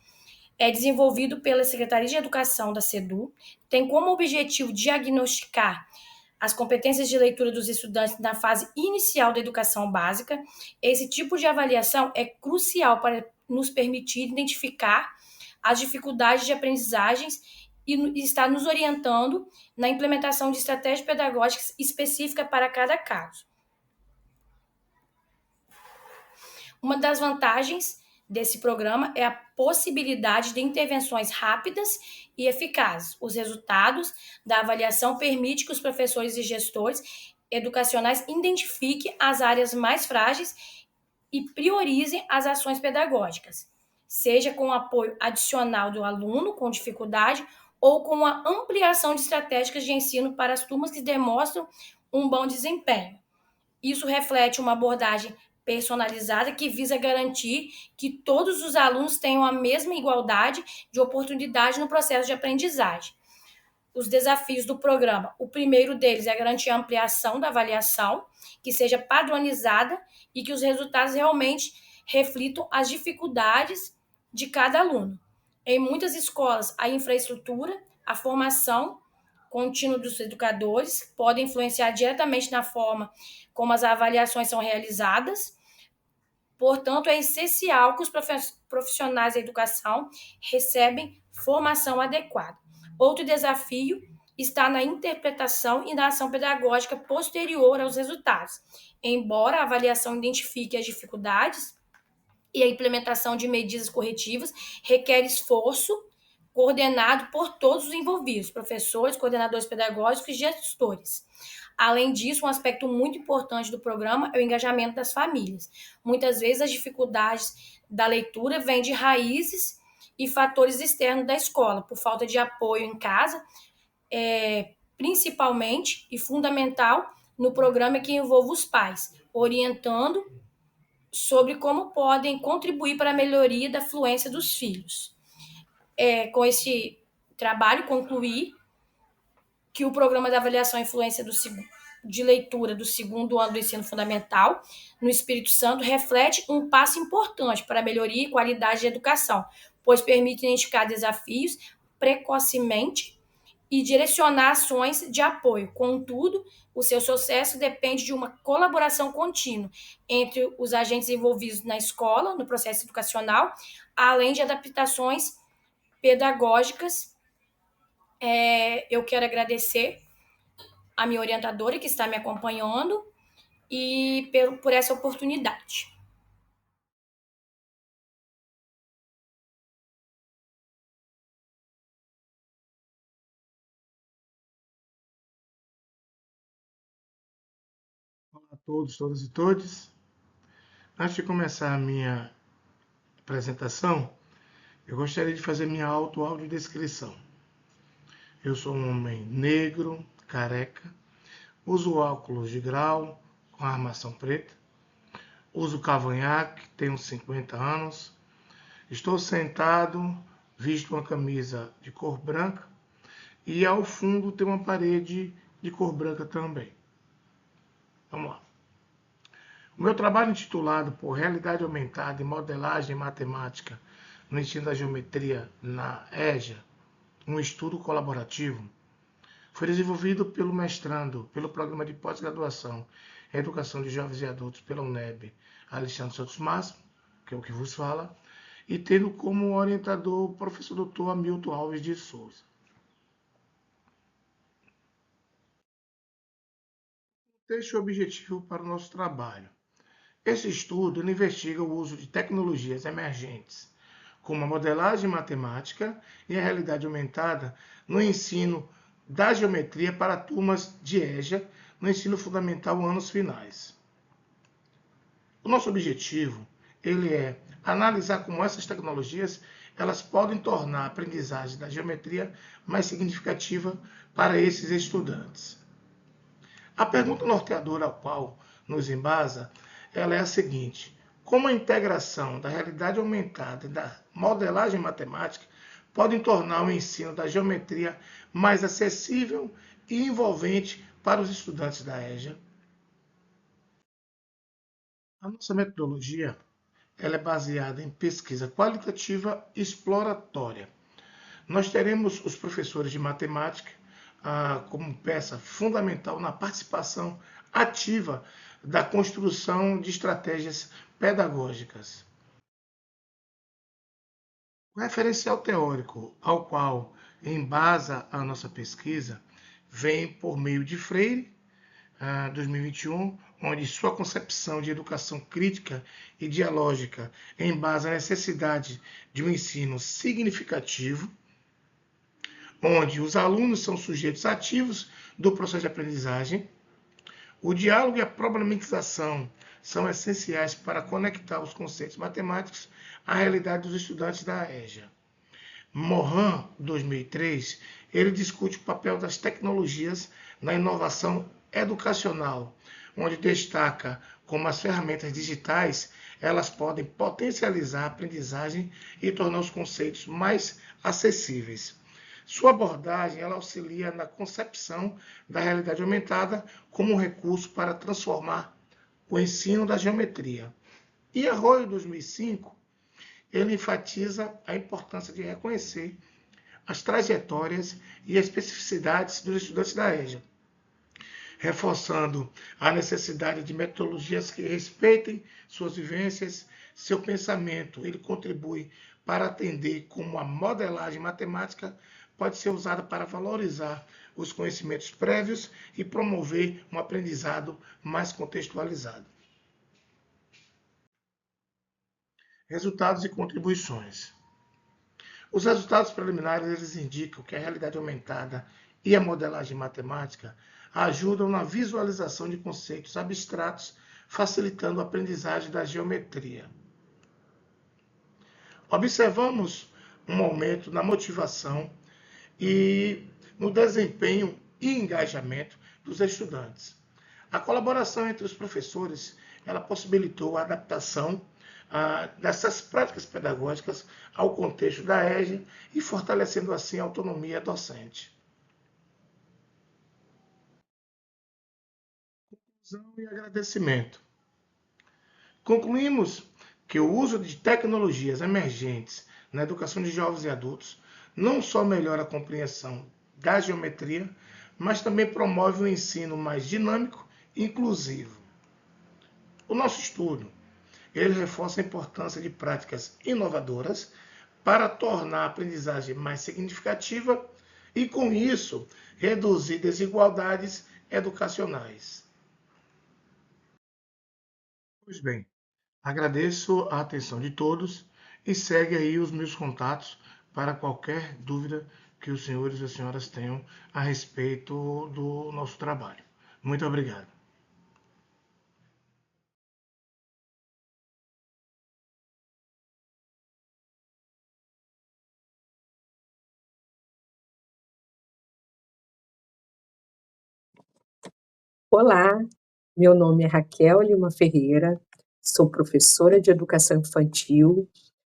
é desenvolvido pela Secretaria de Educação da SEDU, tem como objetivo diagnosticar as competências de leitura dos estudantes na fase inicial da educação básica. Esse tipo de avaliação é crucial para nos permitir identificar as dificuldades de aprendizagens e está nos orientando na implementação de estratégias pedagógicas específicas para cada caso. Uma das vantagens desse programa é a possibilidade de intervenções rápidas e eficazes. Os resultados da avaliação permitem que os professores e gestores educacionais identifiquem as áreas mais frágeis e priorizem as ações pedagógicas, seja com apoio adicional do aluno com dificuldade ou com a ampliação de estratégias de ensino para as turmas que demonstram um bom desempenho. Isso reflete uma abordagem personalizada que visa garantir que todos os alunos tenham a mesma igualdade de oportunidade no processo de aprendizagem. Os desafios do programa, o primeiro deles é garantir a ampliação da avaliação, que seja padronizada e que os resultados realmente reflitam as dificuldades de cada aluno. Em muitas escolas, a infraestrutura, a formação contínua dos educadores podem influenciar diretamente na forma como as avaliações são realizadas. Portanto, é essencial que os profissionais da educação recebam formação adequada. Outro desafio está na interpretação e na ação pedagógica posterior aos resultados. Embora a avaliação identifique as dificuldades e a implementação de medidas corretivas requer esforço coordenado por todos os envolvidos, professores, coordenadores pedagógicos e gestores. Além disso, um aspecto muito importante do programa é o engajamento das famílias. Muitas vezes as dificuldades da leitura vêm de raízes e fatores externos da escola, por falta de apoio em casa, principalmente e fundamental no programa que envolve os pais, orientando sobre como podem contribuir para a melhoria da fluência dos filhos. Com esse trabalho, concluí que o programa de avaliação e influência de leitura do segundo ano do ensino fundamental no Espírito Santo reflete um passo importante para a melhoria e qualidade da educação, pois permite identificar desafios precocemente e direcionar ações de apoio. Contudo, o seu sucesso depende de uma colaboração contínua entre os agentes envolvidos na escola, no processo educacional, além de adaptações pedagógicas. Eu quero agradecer a minha orientadora que está me acompanhando e por essa oportunidade. Olá a todos, todas e todos. Antes de começar a minha apresentação, eu gostaria de fazer minha audiodescrição. Eu sou um homem negro, careca, uso óculos de grau com armação preta, uso cavanhaque, tenho 50 anos, estou sentado, visto uma camisa de cor branca e ao fundo tem uma parede de cor branca também. Vamos lá. O meu trabalho intitulado por Realidade Aumentada e Modelagem Matemática no Ensino da Geometria na EJA, um estudo colaborativo, foi desenvolvido pelo mestrando, pelo Programa de Pós-Graduação em Educação de Jovens e Adultos pela UNEB, Alexandre Santos Máximo, que é o que vos fala, e tendo como orientador o professor Dr. Hamilton Alves de Souza. Este é o objetivo para o nosso trabalho. Esse estudo investiga o uso de tecnologias emergentes, como a modelagem matemática e a realidade aumentada no ensino da geometria para turmas de EJA no ensino fundamental anos finais. O nosso objetivo é analisar como essas tecnologias elas podem tornar a aprendizagem da geometria mais significativa para esses estudantes. A pergunta norteadora ao qual nos embasa ela é a seguinte: como a integração da realidade aumentada e da modelagem matemática podem tornar o ensino da geometria mais acessível e envolvente para os estudantes da EJA? A nossa metodologia ela é baseada em pesquisa qualitativa e exploratória. Nós teremos os professores de matemática como peça fundamental na participação ativa da construção de estratégias pedagógicas. O referencial teórico ao qual embasa a nossa pesquisa vem por meio de Freire, 2021, onde sua concepção de educação crítica e dialógica embasa a necessidade de um ensino significativo, onde os alunos são sujeitos ativos do processo de aprendizagem. O diálogo e a problematização são essenciais para conectar os conceitos matemáticos à realidade dos estudantes da EJA. Morin, 2003, ele discute o papel das tecnologias na inovação educacional, onde destaca como as ferramentas digitais elas podem potencializar a aprendizagem e tornar os conceitos mais acessíveis. Sua abordagem ela auxilia na concepção da realidade aumentada como um recurso para transformar o ensino da geometria. E Arroyo, 2005, ele enfatiza a importância de reconhecer as trajetórias e especificidades dos estudantes da EJA, reforçando a necessidade de metodologias que respeitem suas vivências, seu pensamento. Ele contribui para atender como a modelagem matemática pode ser usada para valorizar os conhecimentos prévios e promover um aprendizado mais contextualizado. Resultados e contribuições. Os resultados preliminares eles indicam que a realidade aumentada e a modelagem matemática ajudam na visualização de conceitos abstratos, facilitando a aprendizagem da geometria. Observamos um aumento na motivação e no desempenho e engajamento dos estudantes. A colaboração entre os professores ela possibilitou a adaptação dessas práticas pedagógicas ao contexto da EJA e fortalecendo assim a autonomia docente. Conclusão e agradecimento. Concluímos que o uso de tecnologias emergentes na educação de jovens e adultos não só melhora a compreensão da geometria, mas também promove um ensino mais dinâmico e inclusivo. O nosso estudo ele reforça a importância de práticas inovadoras para tornar a aprendizagem mais significativa e, com isso, reduzir desigualdades educacionais. Pois bem, agradeço a atenção de todos e segue aí os meus contatos para qualquer dúvida que os senhores e as senhoras tenham a respeito do nosso trabalho. Muito obrigado. Olá, meu nome é Raquel Lima Ferreira, sou professora de educação infantil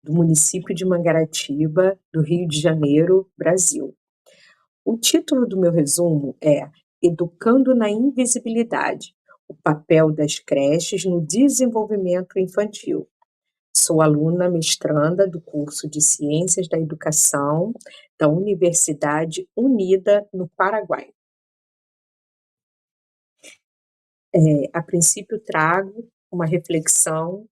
do município de Mangaratiba, do Rio de Janeiro, Brasil. O título do meu resumo é Educando na Invisibilidade, o papel das creches no desenvolvimento infantil. Sou aluna mestranda do curso de Ciências da Educação da Universidade Unida, no Paraguai. A princípio, trago uma reflexão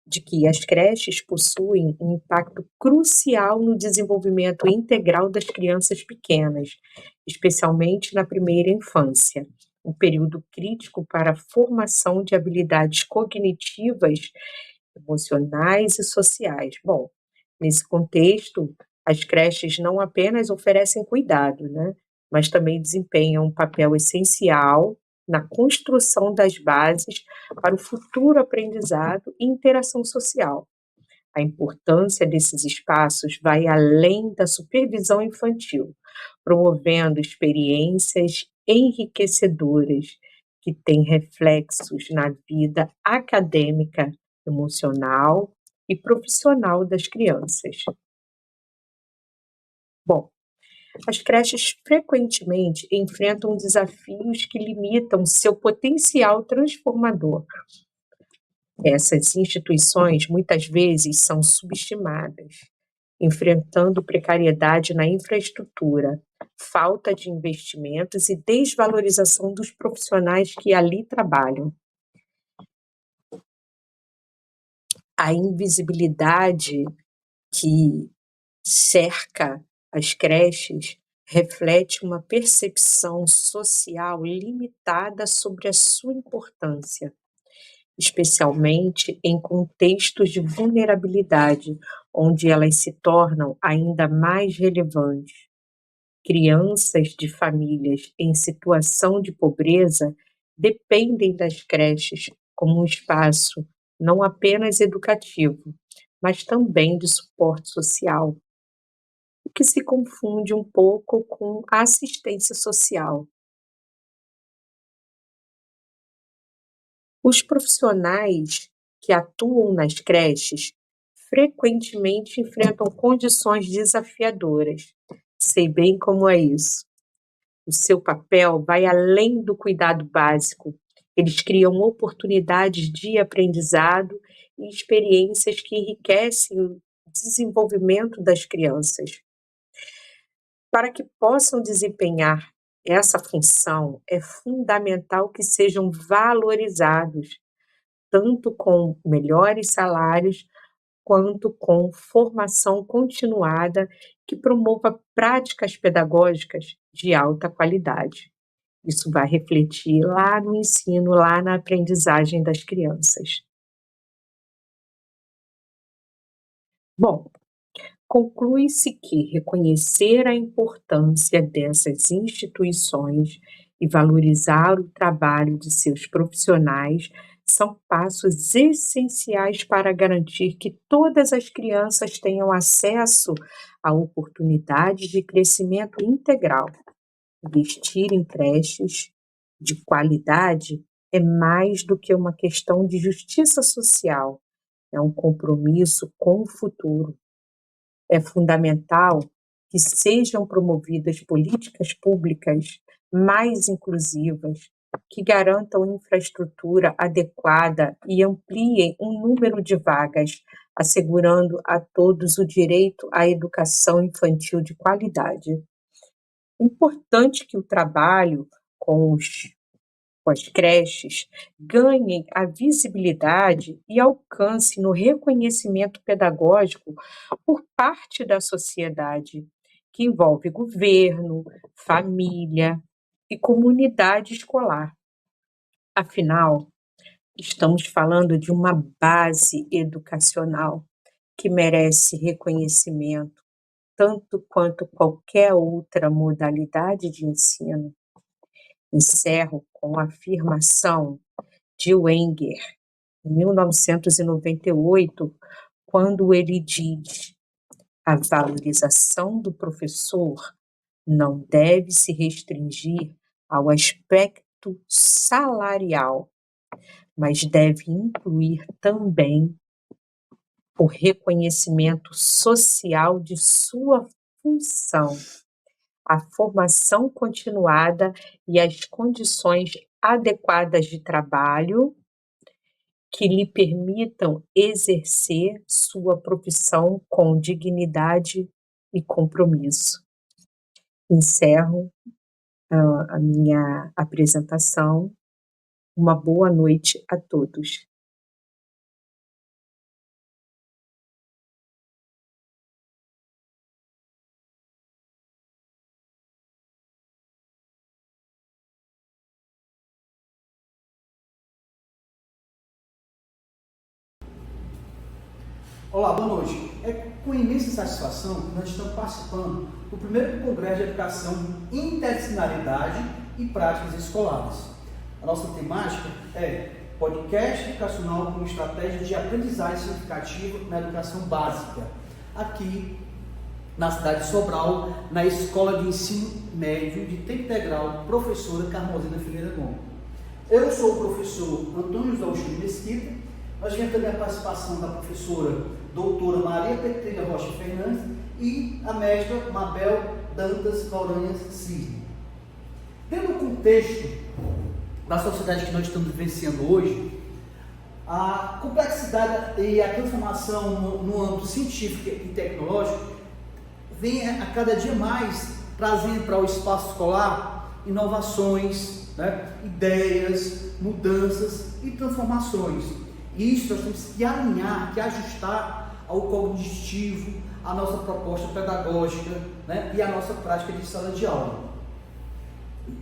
de que as creches possuem um impacto crucial no desenvolvimento integral das crianças pequenas, especialmente na primeira infância, um período crítico para a formação de habilidades cognitivas, emocionais e sociais. Bom, nesse contexto, as creches não apenas oferecem cuidado, né, mas também desempenham um papel essencial na construção das bases para o futuro aprendizado e interação social. A importância desses espaços vai além da supervisão infantil, promovendo experiências enriquecedoras que têm reflexos na vida acadêmica, emocional e profissional das crianças. Bom, as creches frequentemente enfrentam desafios que limitam seu potencial transformador. Essas instituições muitas vezes são subestimadas, enfrentando precariedade na infraestrutura, falta de investimentos e desvalorização dos profissionais que ali trabalham. A invisibilidade que cerca as creches reflete uma percepção social limitada sobre a sua importância, especialmente em contextos de vulnerabilidade, onde elas se tornam ainda mais relevantes. Crianças de famílias em situação de pobreza dependem das creches como um espaço não apenas educativo, mas também de suporte social, o que se confunde um pouco com assistência social. Os profissionais que atuam nas creches frequentemente enfrentam condições desafiadoras. Sei bem como é isso. O seu papel vai além do cuidado básico. Eles criam oportunidades de aprendizado e experiências que enriquecem o desenvolvimento das crianças. Para que possam desempenhar essa função, é fundamental que sejam valorizados, tanto com melhores salários, quanto com formação continuada que promova práticas pedagógicas de alta qualidade. Isso vai refletir lá no ensino, lá na aprendizagem das crianças. Bom, Conclui-se que reconhecer a importância dessas instituições e valorizar o trabalho de seus profissionais são passos essenciais para garantir que todas as crianças tenham acesso a oportunidades de crescimento integral. Investir em creches de qualidade é mais do que uma questão de justiça social, é um compromisso com o futuro. É fundamental que sejam promovidas políticas públicas mais inclusivas, que garantam infraestrutura adequada e ampliem o número de vagas, assegurando a todos o direito à educação infantil de qualidade. É importante que o trabalho com as creches ganhem a visibilidade e alcance no reconhecimento pedagógico por parte da sociedade, que envolve governo, família e comunidade escolar. Afinal, estamos falando de uma base educacional que merece reconhecimento, tanto quanto qualquer outra modalidade de ensino. Encerro com a afirmação de Wenger, em 1998, quando ele diz: a valorização do professor não deve se restringir ao aspecto salarial, mas deve incluir também o reconhecimento social de sua função, a formação continuada e as condições adequadas de trabalho que lhe permitam exercer sua profissão com dignidade e compromisso. Encerro a minha apresentação. Uma boa noite a todos. Olá, boa noite. É com imensa satisfação que nós estamos participando do primeiro Congresso de Educação, Interdisciplinaridade e Práticas Escolares. A nossa temática é podcast educacional como estratégia de aprendizagem significativa na educação básica, aqui na cidade de Sobral, na Escola de Ensino Médio de Tempo Integral, professora Carmozina Ferreira Gomes. Eu sou o professor Antônio José Agostinho Mesquita. Nós tivemos também a participação da professora doutora Maria Petrina Rocha Fernandes e a mestra Mabel Dantas Noronha Cisne. Pelo contexto da sociedade que nós estamos vivenciando hoje, a complexidade e a transformação no âmbito científico e tecnológico vem a cada dia mais trazendo para o espaço escolar inovações, ideias, mudanças e transformações. Isso nós temos que alinhar, que ajustar ao cognitivo, à nossa proposta pedagógica, e à nossa prática de sala de aula.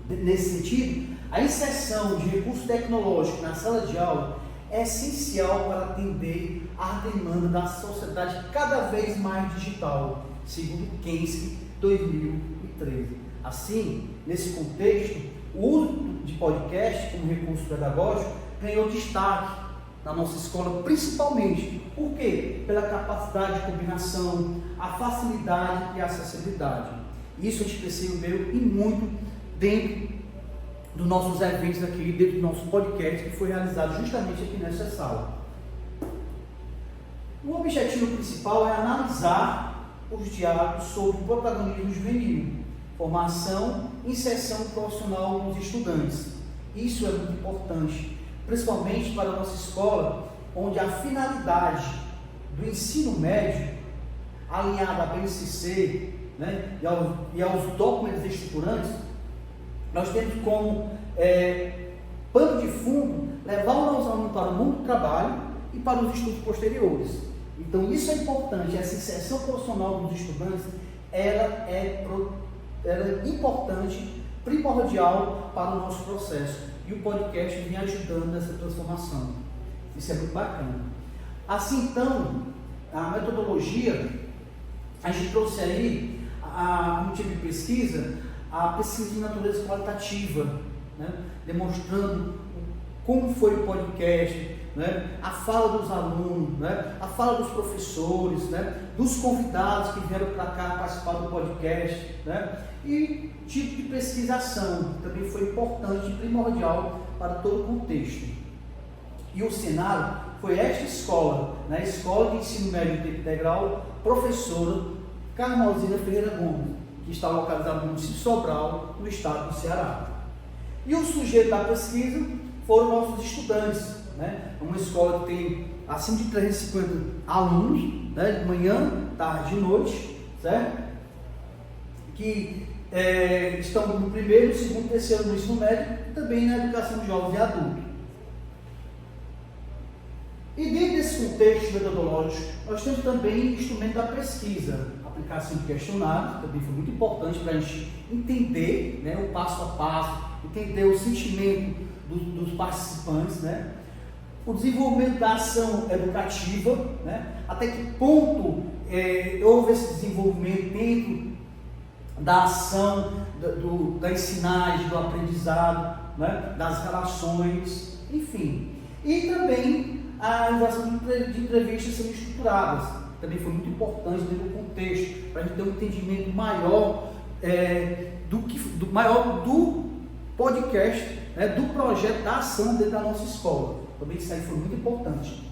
Nesse sentido, a inserção de recursos tecnológicos na sala de aula é essencial para atender à demanda da sociedade cada vez mais digital, segundo Kensky 2013. Assim, nesse contexto, o uso de podcast como recurso pedagógico ganhou destaque na nossa escola, principalmente. Por quê? Pela capacidade de combinação, a facilidade e a acessibilidade. Isso a gente percebeu e muito dentro dos nossos eventos aqui, dentro do nosso podcast, que foi realizado justamente aqui nessa sala. O objetivo principal é analisar os diálogos sobre o protagonismo juvenil, formação e inserção profissional dos estudantes. Isso é muito importante, principalmente para a nossa escola, onde a finalidade do ensino médio, alinhada à BNCC, e aos documentos estruturantes, nós temos como pano de fundo levar o nosso aluno para o mundo do trabalho e para os estudos posteriores. Então isso é importante, essa inserção profissional dos estudantes, ela é importante, primordial para o nosso processo. E o podcast vem ajudando nessa transformação. Isso é muito bacana. Assim, então, a metodologia a gente trouxe aí, como tipo de pesquisa, a pesquisa de natureza qualitativa, né? Demonstrando como foi o podcast, né? A fala dos alunos, né? A fala dos professores, né? Dos convidados que vieram para cá participar do podcast, né? E tipo de pesquisação, que também foi importante e primordial para todo o contexto. E o cenário foi esta escola, né? Escola de Ensino Médio de Tempo Integral, professora Carmozina Ferreira Gomes, que está localizada no município de Sobral, no estado do Ceará. E o sujeito da pesquisa foram nossos estudantes, né? Uma escola que tem acima de 350 alunos, né? De manhã, tarde e noite, certo? Que estão no primeiro, segundo, terceiro no ensino médio e também na educação de jovens e adultos. E dentro desse contexto metodológico, nós temos também o instrumento da pesquisa, aplicação de questionários, que também foi muito importante para a gente entender, né, o passo a passo, entender o sentimento dos participantes, né? O desenvolvimento da ação educativa, né? Até que ponto houve esse desenvolvimento dentro da ação, da ensinagem, do aprendizado, né? Das relações, enfim. E também a realização de entrevistas sendo estruturadas, também foi muito importante dentro do contexto, para a gente ter um entendimento maior do podcast, né? Do projeto da ação dentro da nossa escola. Também isso aí foi muito importante.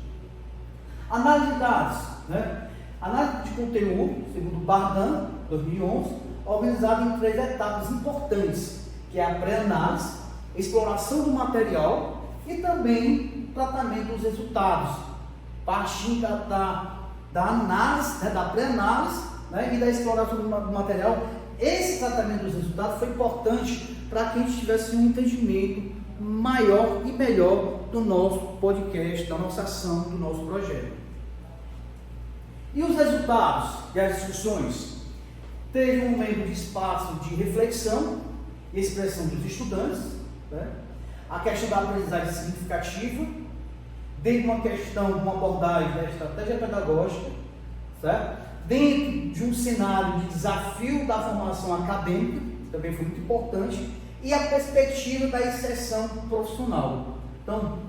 Análise de dados, né? Análise de conteúdo, segundo o Bardan, 2011, organizada em 3 etapas importantes, que é a pré-análise, exploração do material e também tratamento dos resultados, partindo da análise, né, da pré-análise, né, e da exploração do material. Esse tratamento dos resultados foi importante para que a gente tivesse um entendimento maior e melhor do nosso podcast, da nossa ação, do nosso projeto. E os resultados e as discussões? Teve um momento de espaço de reflexão e expressão dos estudantes, né? A questão da aprendizagem significativa, dentro de uma questão, uma abordagem da estratégia pedagógica, certo? Dentro de um cenário de desafio da formação acadêmica, também foi muito importante, e a perspectiva da inserção profissional. Então,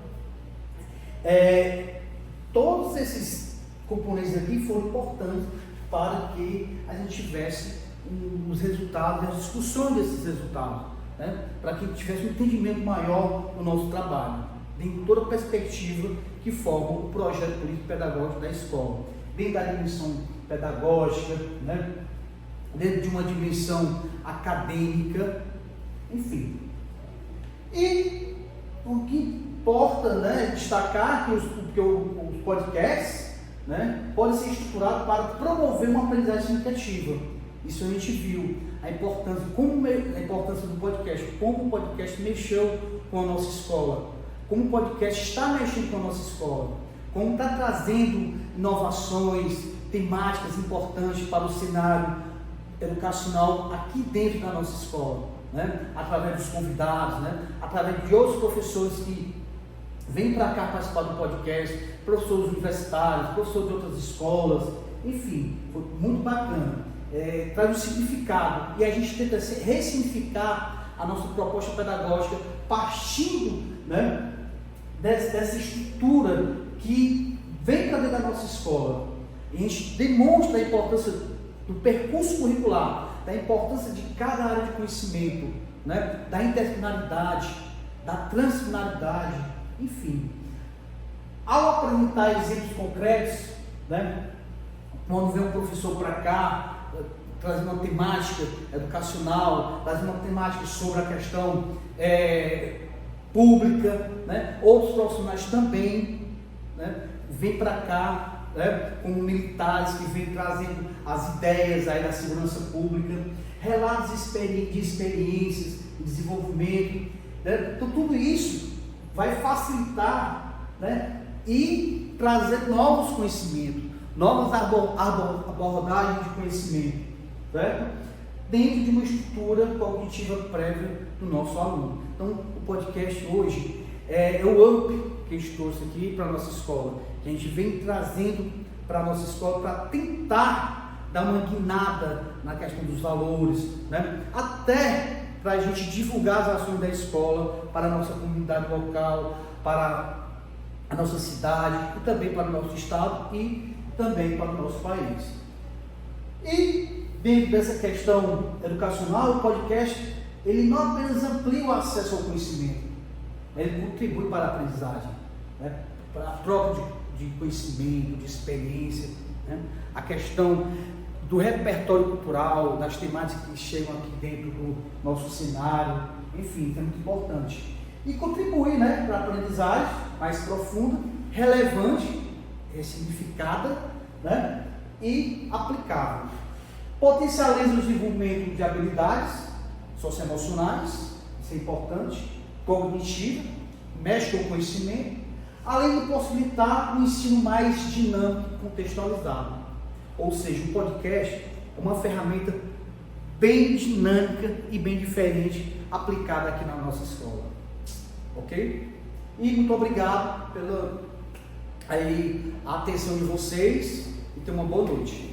todos esses componentes aqui foram importantes para que a gente tivesse os resultados, as discussões desses resultados, né? Para que tivesse um entendimento maior do nosso trabalho, dentro de toda a perspectiva que forma o projeto político-pedagógico da escola, dentro da dimensão pedagógica, né? Dentro de uma dimensão acadêmica, enfim. E o que importa, né, destacar que os podcasts, né, podem ser estruturados para promover uma aprendizagem significativa. Isso a gente viu, a importância do podcast, como o podcast mexeu com a nossa escola, como o podcast está mexendo com a nossa escola, como está trazendo inovações, temáticas importantes para o cenário educacional aqui dentro da nossa escola, né? Através dos convidados, né? Através de outros professores que vêm para cá participar do podcast, professores universitários, professores de outras escolas, enfim, foi muito bacana. Traz um significado e a gente tenta ressignificar a nossa proposta pedagógica partindo, né, dessa estrutura que vem para dentro da nossa escola. E a gente demonstra a importância do percurso curricular, da importância de cada área de conhecimento, né, da interdisciplinaridade, da transdisciplinaridade, enfim. Ao apresentar exemplos concretos, né, quando vem um professor para cá, trazendo uma temática educacional, trazendo uma temática sobre a questão pública, né, outros profissionais também, né, vêm para cá, né, como militares que vêm trazendo as ideias aí da segurança pública, relatos de experiências, de desenvolvimento, né? Então tudo isso vai facilitar, né, e trazer novos conhecimentos, novas abordagens de conhecimento, certo? Dentro de uma estrutura cognitiva prévia do nosso aluno. Então o podcast hoje é o AMP que a gente trouxe aqui para a nossa escola, que a gente vem trazendo para a nossa escola para tentar dar uma guinada na questão dos valores, né? Até para a gente divulgar as ações da escola para a nossa comunidade local, para a nossa cidade e também para o nosso estado e também para o nosso país. E dentro dessa questão educacional, o podcast ele não apenas amplia o acesso ao conhecimento, ele contribui para a aprendizagem, né? Para a troca de conhecimento, de experiência, né? A questão do repertório cultural, das temáticas que chegam aqui dentro do nosso cenário, enfim, é muito importante. E contribui, né, para a aprendizagem mais profunda, relevante, ressignificada, né, e aplicável. Potencializa o desenvolvimento de habilidades socioemocionais, isso é importante, cognitivo, mexe com o conhecimento, além de possibilitar um ensino mais dinâmico e contextualizado. Ou seja, o podcast é uma ferramenta bem dinâmica e bem diferente aplicada aqui na nossa escola. Ok? E muito obrigado pela atenção de vocês e tenham uma boa noite.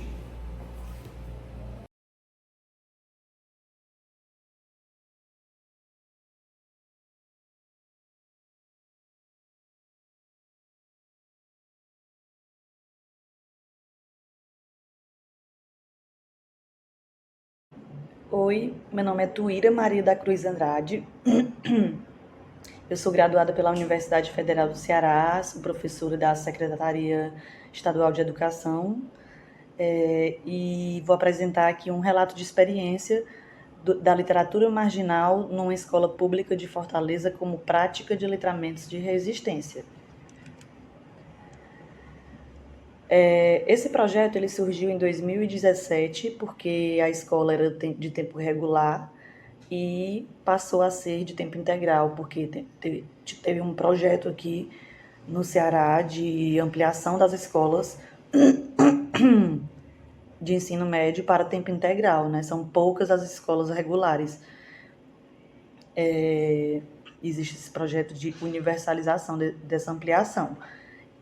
Oi, meu nome é Tuíra Maria da Cruz Andrade. Eu sou graduada pela Universidade Federal do Ceará, sou professora da Secretaria Estadual de Educação e vou apresentar aqui um relato de experiência da literatura marginal numa escola pública de Fortaleza como prática de letramentos de resistência. Esse projeto ele surgiu em 2017 porque a escola era de tempo regular e passou a ser de tempo integral, porque teve um projeto aqui no Ceará de ampliação das escolas de ensino médio para tempo integral, né? São poucas as escolas regulares. Existe esse projeto de universalização dessa ampliação.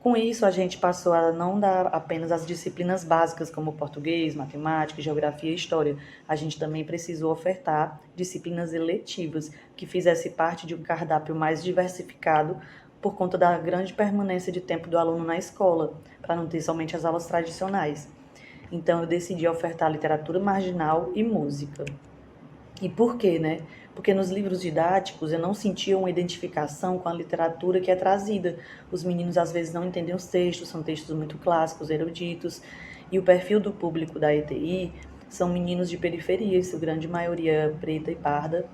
Com isso, a gente passou a não dar apenas as disciplinas básicas, como português, matemática, geografia e história. A gente também precisou ofertar disciplinas eletivas, que fizessem parte de um cardápio mais diversificado, por conta da grande permanência de tempo do aluno na escola, para não ter somente as aulas tradicionais. Então, eu decidi ofertar literatura marginal e música. E por quê, né? Porque nos livros didáticos eu não sentia uma identificação com a literatura que é trazida. Os meninos às vezes não entendem os textos, são textos muito clássicos, eruditos, e o perfil do público da ETI são meninos de periferia, em sua grande maioria preta e parda,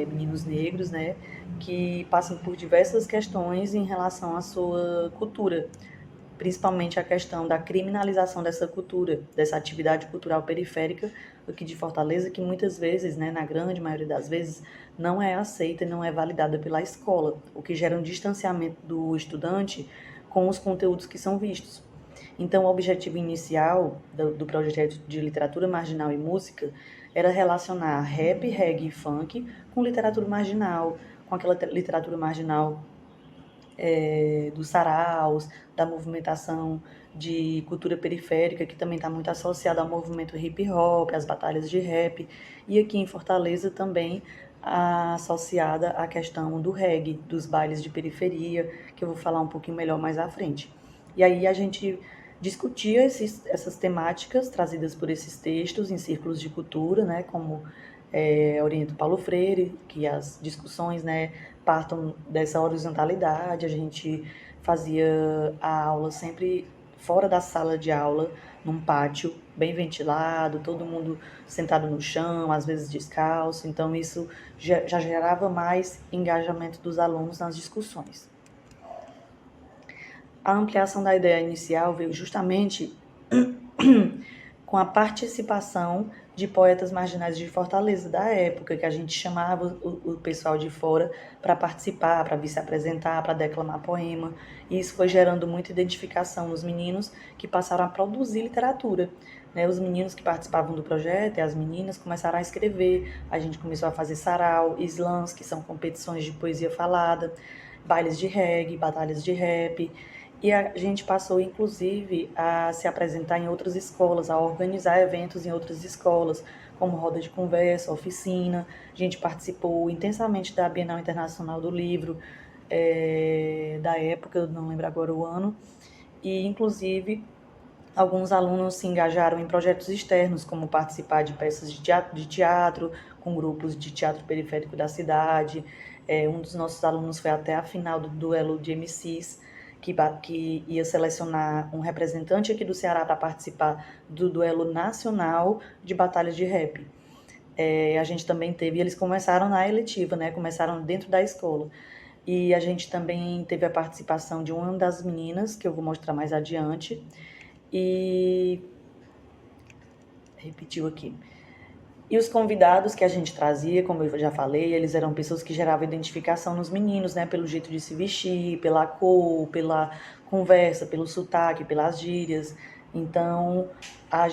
meninos negros, né, que passam por diversas questões em relação à sua cultura, principalmente a questão da criminalização dessa cultura, dessa atividade cultural periférica aqui de Fortaleza, que muitas vezes, né, na grande maioria das vezes, não é aceita e não é validada pela escola, o que gera um distanciamento do estudante com os conteúdos que são vistos. Então, o objetivo inicial do projeto de literatura marginal e música era relacionar rap, reggae e funk com literatura marginal, com aquela literatura marginal dos saraus, da movimentação de cultura periférica, que também está muito associada ao movimento hip hop, às batalhas de rap, e aqui em Fortaleza também associada à questão do reggae, dos bailes de periferia, que eu vou falar um pouquinho melhor mais à frente. E aí a gente discutia essas temáticas trazidas por esses textos em círculos de cultura, né, como orienta Paulo Freire, que as discussões, né, partam dessa horizontalidade. A gente fazia a aula sempre fora da sala de aula, num pátio bem ventilado, todo mundo sentado no chão, às vezes descalço, então isso já gerava mais engajamento dos alunos nas discussões. A ampliação da ideia inicial veio justamente com a participação de poetas marginais de Fortaleza da época, que a gente chamava o pessoal de fora para participar, para vir se apresentar, para declamar poema. E isso foi gerando muita identificação nos meninos que passaram a produzir literatura. Né? Os meninos que participavam do projeto e as meninas começaram a escrever. A gente começou a fazer sarau, slams, que são competições de poesia falada, bailes de reggae, batalhas de rap. E a gente passou, inclusive, a se apresentar em outras escolas, a organizar eventos em outras escolas, como roda de conversa, oficina. A gente participou intensamente da Bienal Internacional do Livro, da época, eu não lembro agora o ano, e, inclusive, alguns alunos se engajaram em projetos externos, como participar de peças de teatro com grupos de teatro periférico da cidade. Um dos nossos alunos foi até a final do duelo de MCs, que ia selecionar um representante aqui do Ceará para participar do duelo nacional de batalhas de rap. A gente também teve, eles começaram na eletiva, né? Começaram dentro da escola. E a gente também teve a participação de uma das meninas, que eu vou mostrar mais adiante, e repetiu aqui. E os convidados que a gente trazia, como eu já falei, eles eram pessoas que geravam identificação nos meninos, né? Pelo jeito de se vestir, pela cor, pela conversa, pelo sotaque, pelas gírias. Então,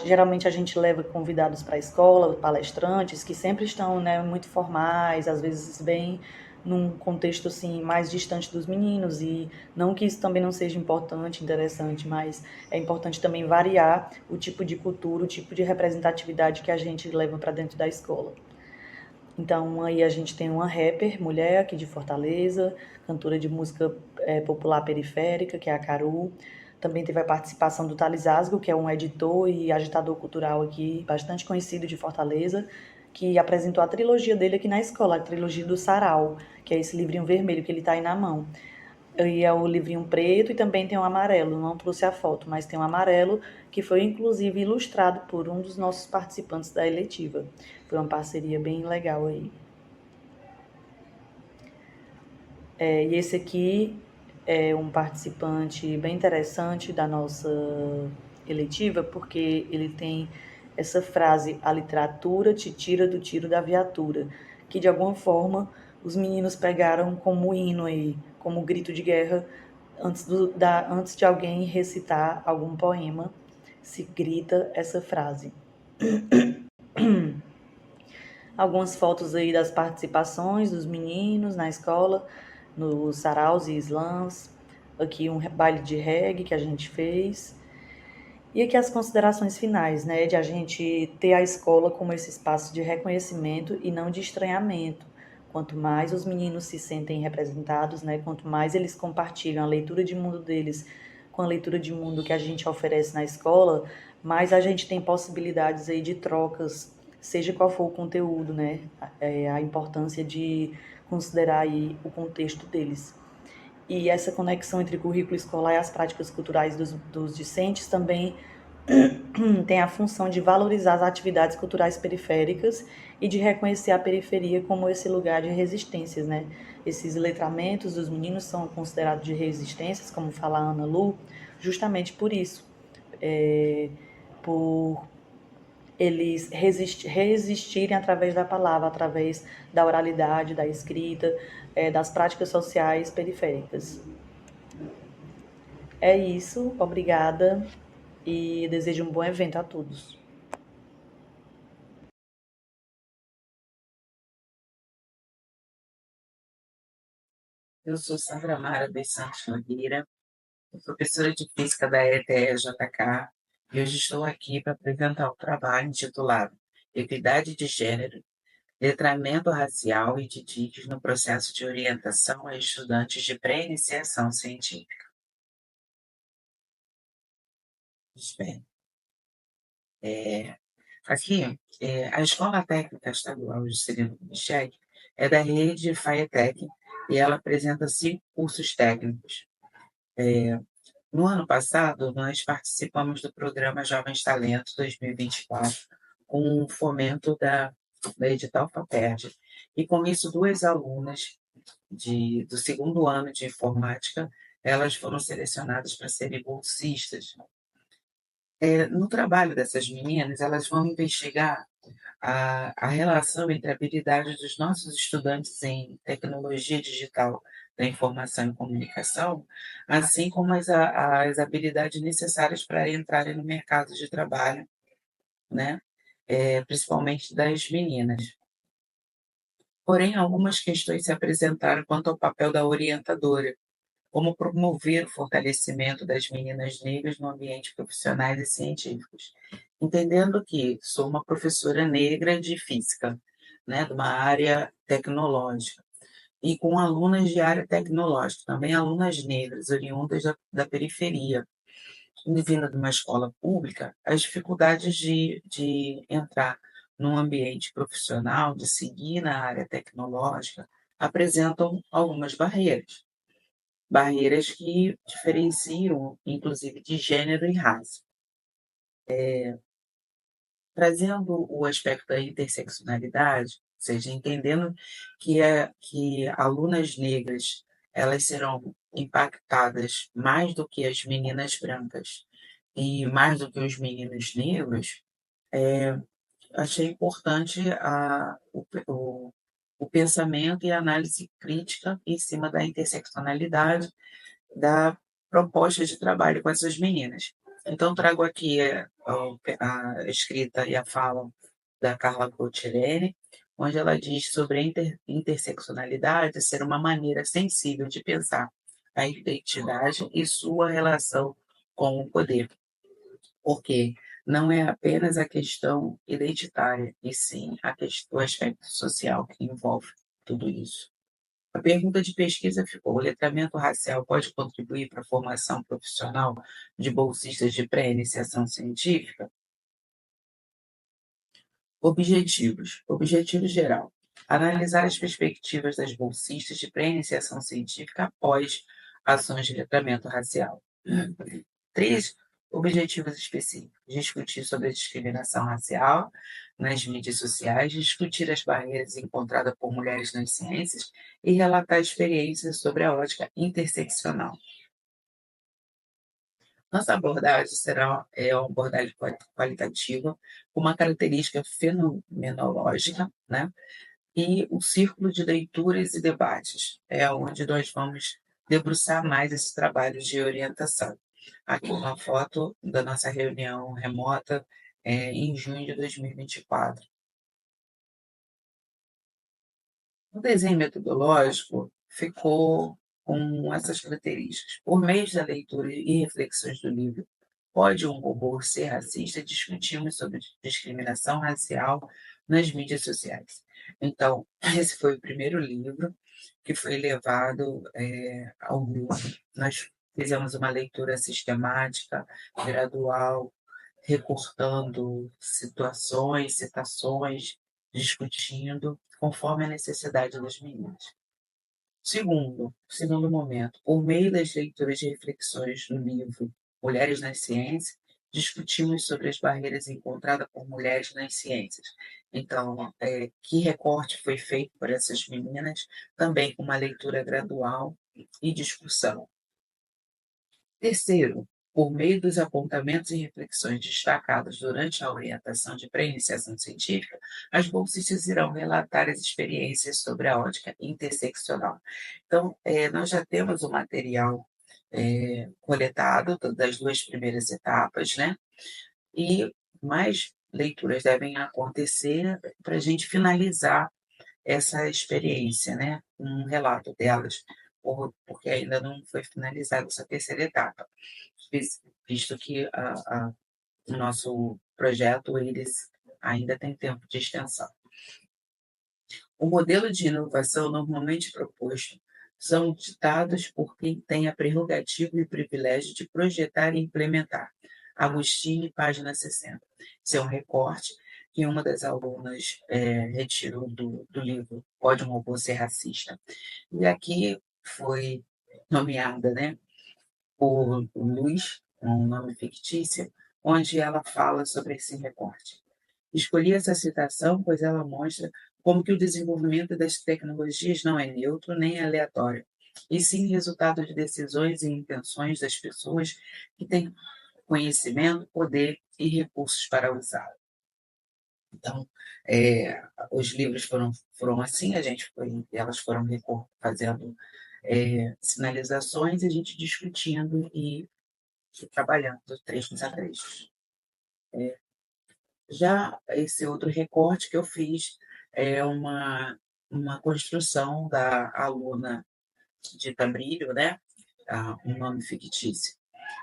geralmente a gente leva convidados para a escola, palestrantes, que sempre estão, né, muito formais, às vezes bem num contexto assim mais distante dos meninos, e não que isso também não seja importante, interessante, mas é importante também variar o tipo de cultura, o tipo de representatividade que a gente leva para dentro da escola. Então, aí a gente tem uma rapper, mulher aqui de Fortaleza, cantora de música popular periférica, que é a Caru. Também teve a participação do Thales Asgo, que é um editor e agitador cultural aqui, bastante conhecido de Fortaleza, que apresentou a trilogia dele aqui na escola, a trilogia do Sarau, que é esse livrinho vermelho que ele está aí na mão. E é o livrinho preto e também tem um amarelo, não trouxe a foto, mas tem um amarelo que foi inclusive ilustrado por um dos nossos participantes da eletiva. Foi uma parceria bem legal aí. E esse aqui é um participante bem interessante da nossa eletiva, porque ele tem essa frase: a literatura te tira do tiro da viatura, que de alguma forma os meninos pegaram como hino aí, como grito de guerra, antes de alguém recitar algum poema, se grita essa frase. Algumas fotos aí das participações dos meninos na escola, nos saraus e slams. Aqui um baile de reggae que a gente fez. E aqui as considerações finais, né, de a gente ter a escola como esse espaço de reconhecimento e não de estranhamento. Quanto mais os meninos se sentem representados, né, quanto mais eles compartilham a leitura de mundo deles com a leitura de mundo que a gente oferece na escola, mais a gente tem possibilidades aí de trocas, seja qual for o conteúdo, né, a importância de considerar aí o contexto deles. E essa conexão entre o currículo escolar e as práticas culturais dos discentes também tem a função de valorizar as atividades culturais periféricas e de reconhecer a periferia como esse lugar de resistências, né? Esses letramentos dos meninos são considerados de resistências, como fala a Ana Lu, justamente por isso, por eles resistirem através da palavra, através da oralidade, da escrita, das práticas sociais periféricas. É isso, obrigada e desejo um bom evento a todos. Eu sou Sandra Mara dos Santos Nogueira, professora de Física da ETE-JK, e hoje estou aqui para apresentar o trabalho intitulado Equidade de Gênero, Letramento Racial e de TICs no Processo de Orientação a Estudantes de Pré-Iniciação Científica. Espero. Aqui, a Escola Técnica Estadual de Juscelino Kubitschek é da rede FAETEC e ela apresenta 5 cursos técnicos. No ano passado, nós participamos do programa Jovens Talentos 2024, com o fomento da edital FAPERJ. E com isso, 2 alunas do segundo ano de informática, elas foram selecionadas para serem bolsistas. No trabalho dessas meninas, elas vão investigar a relação entre a habilidade dos nossos estudantes em tecnologia digital da informação e comunicação, assim como as habilidades necessárias para entrarem no mercado de trabalho, né? Principalmente das meninas. Porém, algumas questões se apresentaram quanto ao papel da orientadora, como promover o fortalecimento das meninas negras no ambiente profissionais e científicos. Entendendo que sou uma professora negra de física, né, de uma área tecnológica, e com alunas de área tecnológica, também alunas negras, oriundas da periferia, vindo de uma escola pública, as dificuldades de entrar num ambiente profissional, de seguir na área tecnológica, apresentam algumas barreiras. Barreiras que diferenciam, inclusive, de gênero e raça. Trazendo o aspecto da interseccionalidade, ou seja, entendendo que alunas negras elas serão impactadas mais do que as meninas brancas e mais do que os meninos negros, achei importante o pensamento e a análise crítica em cima da interseccionalidade da proposta de trabalho com essas meninas. Então, trago aqui a escrita e a fala da Carla Cottirelli, onde ela diz sobre a interseccionalidade ser uma maneira sensível de pensar a identidade e sua relação com o poder, porque não é apenas a questão identitária, e sim o aspecto social que envolve tudo isso. A pergunta de pesquisa ficou: o letramento racial pode contribuir para a formação profissional de bolsistas de pré-iniciação científica? Objetivos. Objetivo geral: analisar as perspectivas das bolsistas de pré-iniciação científica após ações de letramento racial. 3 objetivos específicos: discutir sobre a discriminação racial nas mídias sociais, discutir as barreiras encontradas por mulheres nas ciências e relatar experiências sobre a ótica interseccional. Nossa abordagem será uma abordagem qualitativa, com uma característica fenomenológica, né? E o círculo de leituras e debates é onde nós vamos debruçar mais esse trabalho de orientação. Aqui uma foto da nossa reunião remota em junho de 2024. O desenho metodológico ficou com essas características. Por meio da leitura e reflexões do livro Pode um Robô Ser Racista? Discutimos sobre discriminação racial nas mídias sociais. Então, esse foi o primeiro livro que foi levado ao grupo. Nós fizemos uma leitura sistemática, gradual, recortando situações, citações, discutindo conforme a necessidade das meninas. Segundo momento, por meio das leituras e reflexões do livro Mulheres nas Ciências, discutimos sobre as barreiras encontradas por mulheres nas ciências. Então, que recorte foi feito por essas meninas, também com uma leitura gradual e discussão. Terceiro, por meio dos apontamentos e reflexões destacados durante a orientação de pré-iniciação científica, as bolsistas irão relatar as experiências sobre a ótica interseccional. Então, nós já temos o material coletado das 2 primeiras etapas, né? E mais leituras devem acontecer para a gente finalizar essa experiência, né? Um relato delas, porque ainda não foi finalizada essa terceira etapa, visto que o nosso projeto eles ainda tem tempo de extensão. O modelo de inovação normalmente proposto são ditados por quem tem a prerrogativa e o privilégio de projetar e implementar. Agostini, página 60. Esse é um recorte que uma das alunas retirou do livro Pode um Robô Ser Racista? E aqui foi nomeada, né, por Luz, um nome fictício, onde ela fala sobre esse recorte. Escolhi essa citação pois ela mostra como que o desenvolvimento das tecnologias não é neutro nem aleatório, e sim resultado de decisões e intenções das pessoas que têm conhecimento, poder e recursos para usá-lo. Então, os livros foram assim, elas foram fazendo sinalizações e a gente discutindo e trabalhando trechos a trechos. Já esse outro recorte que eu fiz é uma construção da aluna Dita Brilho, né? um nome fictício.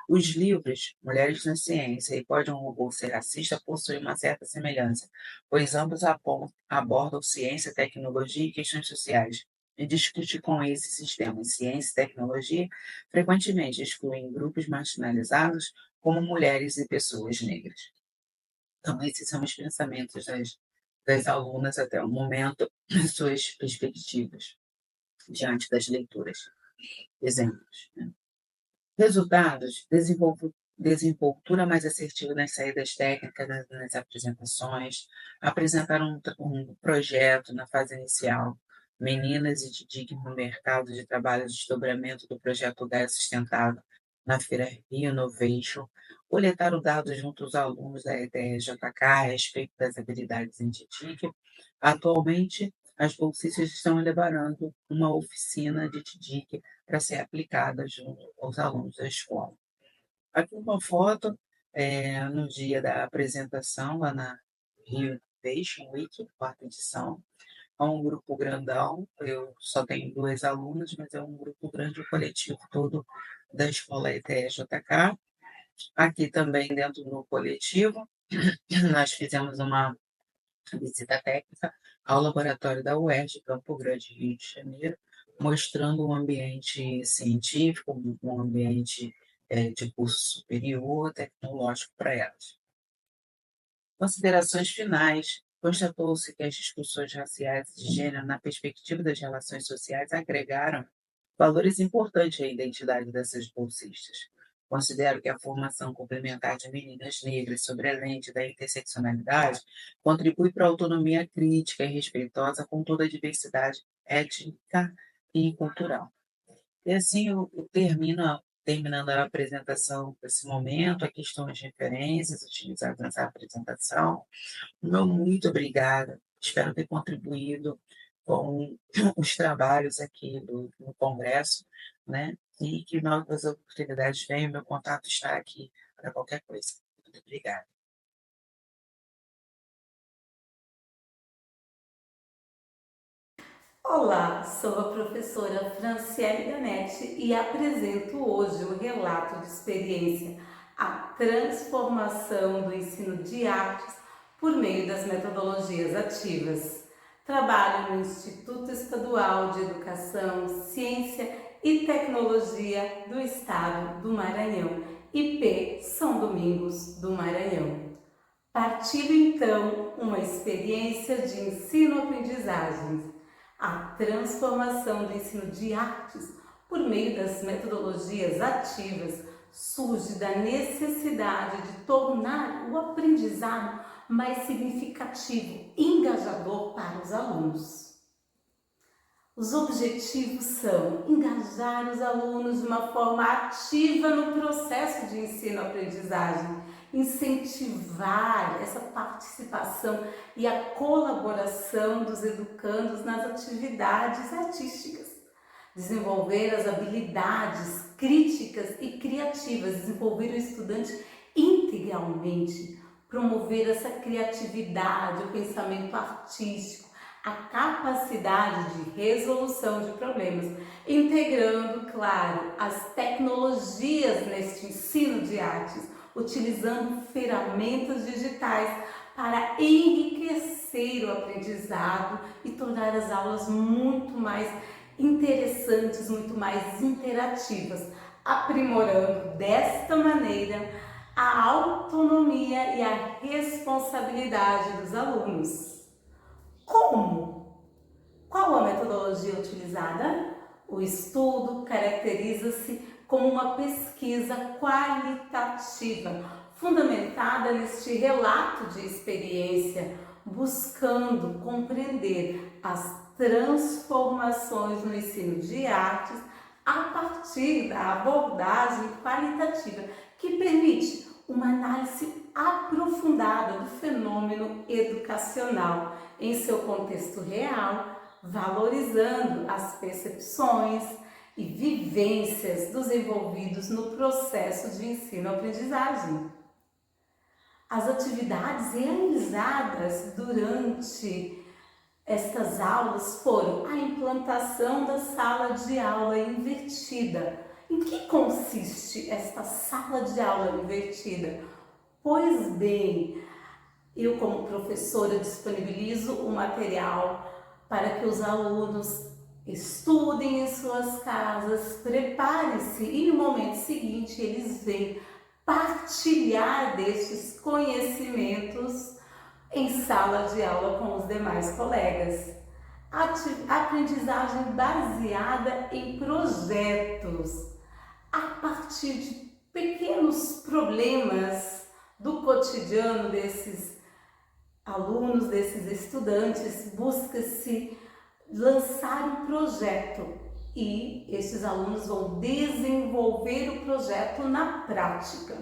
Os livros Mulheres na Ciência e Pode um Robô Ser Racista possuem uma certa semelhança, pois ambos abordam ciência, tecnologia e questões sociais. E discutir com esses sistemas ciência e tecnologia frequentemente excluem grupos marginalizados como mulheres e pessoas negras. Então, esses são os pensamentos das alunas até o momento, suas perspectivas diante das leituras. Exemplos. Resultados: desenvoltura mais assertiva nas saídas técnicas, nas apresentações, apresentar um projeto na fase inicial, meninas e DIG no mercado de trabalho, desdobramento do projeto Gaia Sustentável na feira Rio Innovation, coletar o dado junto aos alunos da ETE-JK a respeito das habilidades em TIDIC. Atualmente, as bolsistas estão elaborando uma oficina de TIDIC para ser aplicada junto aos alunos da escola. Aqui uma foto no dia da apresentação, lá na Rio Innovation Week, 4ª edição. É um grupo grandão, eu só tenho 2 alunos, mas é um grupo grande, o coletivo todo da escola ETE-JK. Aqui também dentro do coletivo, nós fizemos uma visita técnica ao laboratório da UERJ, Campo Grande, Rio de Janeiro, mostrando um ambiente científico, um ambiente de curso superior, tecnológico para elas. Considerações finais. Constatou-se que as discussões raciais e de gênero, na perspectiva das relações sociais, agregaram valores importantes à identidade dessas bolsistas. Considero que a formação complementar de meninas negras sobre a lente da interseccionalidade contribui para a autonomia crítica e respeitosa com toda a diversidade étnica e cultural. E assim eu terminando a apresentação desse momento, aqui estão as referências utilizadas nessa apresentação. Meu muito obrigada, espero ter contribuído com os trabalhos aqui no Congresso, né? E que novas oportunidades venham, meu contato está aqui para qualquer coisa. Muito obrigada. Olá, sou a professora Franciele Danete e apresento hoje o relato de experiência, a transformação do ensino de artes por meio das metodologias ativas. Trabalho no Instituto Estadual de Educação, Ciência e Tecnologia do Estado do Maranhão, IP São Domingos do Maranhão. Partilho então uma experiência de ensino-aprendizagem. A transformação do ensino de artes por meio das metodologias ativas surge da necessidade de tornar o aprendizado mais significativo e engajador para os alunos. Os objetivos são engajar os alunos de uma forma ativa no processo de ensino-aprendizagem, incentivar essa participação e a colaboração dos educandos nas atividades artísticas, desenvolver as habilidades críticas e criativas, desenvolver o estudante integralmente, promover essa criatividade, o pensamento artístico, a capacidade de resolução de problemas, integrando, claro, as tecnologias neste ensino de artes, utilizando ferramentas digitais para enriquecer o aprendizado e tornar as aulas muito mais interessantes, muito mais interativas, aprimorando desta maneira a autonomia e a responsabilidade dos alunos. Como? Qual a metodologia utilizada? O estudo caracteriza-se como uma pesquisa qualitativa, fundamentada neste relato de experiência, buscando compreender as transformações no ensino de artes a partir da abordagem qualitativa, que permite uma análise aprofundada do fenômeno educacional em seu contexto real, valorizando as percepções e vivências dos envolvidos no processo de ensino-aprendizagem. As atividades realizadas durante estas aulas foram a implantação da sala de aula invertida, Em que consiste esta sala de aula invertida? Pois bem, eu como professora disponibilizo o material para que os alunos estudem em suas casas, preparem-se e no momento seguinte eles vêm partilhar destes conhecimentos em sala de aula com os demais colegas. Aprendizagem baseada em projetos, a partir de pequenos problemas do cotidiano desses alunos, desses estudantes, busca-se lançar um projeto e esses alunos vão desenvolver o projeto na prática.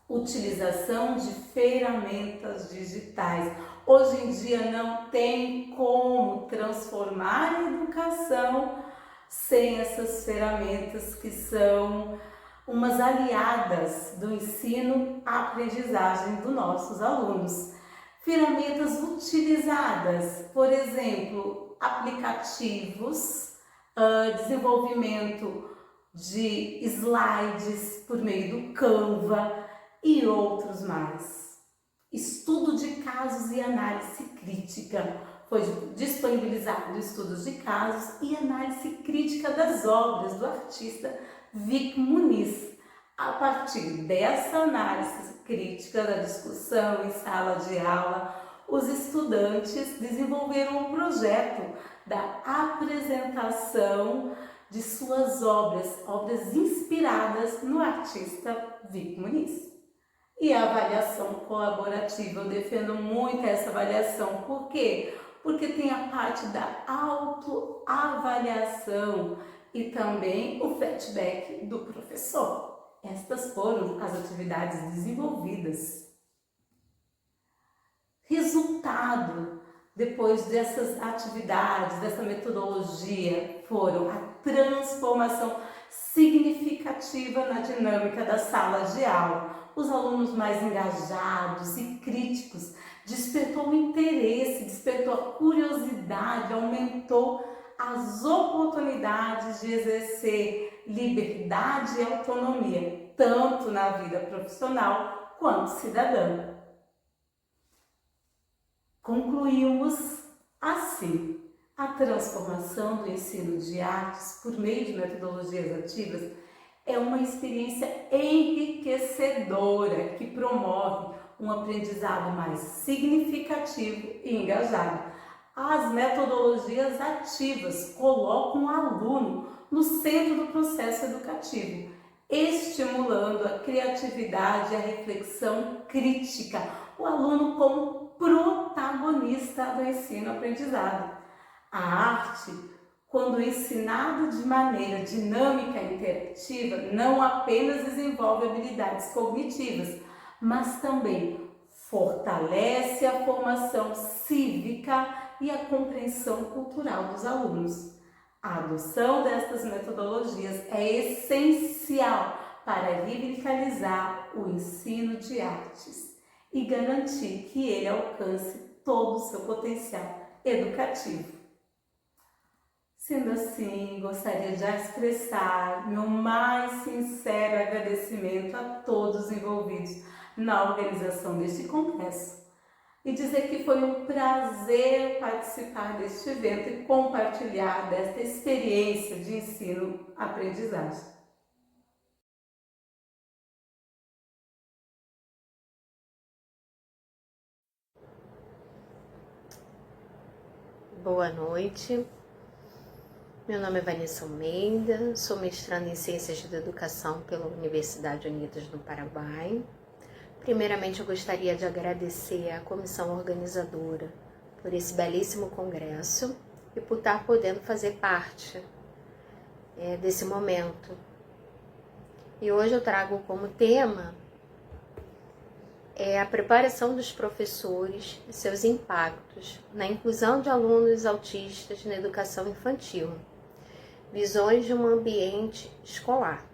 Utilização de ferramentas digitais. Hoje em dia não tem como transformar a educação sem essas ferramentas que são umas aliadas do ensino à aprendizagem dos nossos alunos. Ferramentas utilizadas, por exemplo, aplicativos, desenvolvimento de slides por meio do Canva e outros mais. Estudo de casos e análise crítica. Foi disponibilizado estudos de casos e análise crítica das obras do artista Vic Muniz. A partir dessa análise crítica da discussão em sala de aula, os estudantes desenvolveram um projeto da apresentação de suas obras inspiradas no artista Vic Muniz. E a avaliação colaborativa, eu defendo muito essa avaliação. Por quê? Porque tem a parte da autoavaliação e também o feedback do professor. Estas foram as atividades desenvolvidas. Resultado, depois dessas atividades, dessa metodologia, foram a transformação significativa na dinâmica da sala de aula. Os alunos mais engajados e críticos, despertou o interesse, despertou a curiosidade, aumentou as oportunidades de exercer liberdade e autonomia, tanto na vida profissional quanto cidadã. Concluímos assim: a transformação do ensino de artes por meio de metodologias ativas é uma experiência enriquecedora que promove um aprendizado mais significativo e engajado. As metodologias ativas colocam o aluno no centro do processo educativo, estimulando a criatividade e a reflexão crítica, o aluno como protagonista do ensino-aprendizado. A arte, quando ensinada de maneira dinâmica e interativa, não apenas desenvolve habilidades cognitivas, mas também fortalece a formação cívica e a compreensão cultural dos alunos. A adoção destas metodologias é essencial para revitalizar o ensino de artes e garantir que ele alcance todo o seu potencial educativo. Sendo assim, gostaria de expressar meu mais sincero agradecimento a todos os envolvidos na organização deste congresso e dizer que foi um prazer participar deste evento e compartilhar desta experiência de ensino-aprendizagem. Boa noite. Meu nome é Vanessa Almeida, sou mestranda em Ciências da Educação pela Universidade Unidas do Paraguai. Primeiramente, eu gostaria de agradecer à comissão organizadora por esse belíssimo congresso e por estar podendo fazer parte desse momento. E hoje eu trago como tema a preparação dos professores e seus impactos na inclusão de alunos autistas na educação infantil. Visões de um ambiente escolar.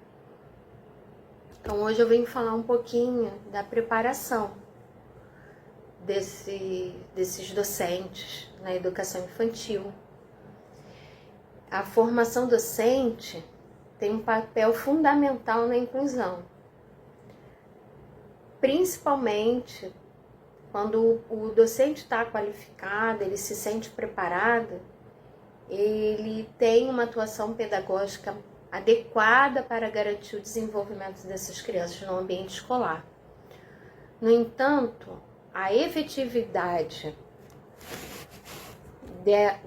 Então hoje eu venho falar um pouquinho da preparação desses docentes na educação infantil. A formação docente tem um papel fundamental na inclusão, principalmente quando o docente está qualificado, ele se sente preparado, ele tem uma atuação pedagógica adequada para garantir o desenvolvimento dessas crianças no ambiente escolar. No entanto, a efetividade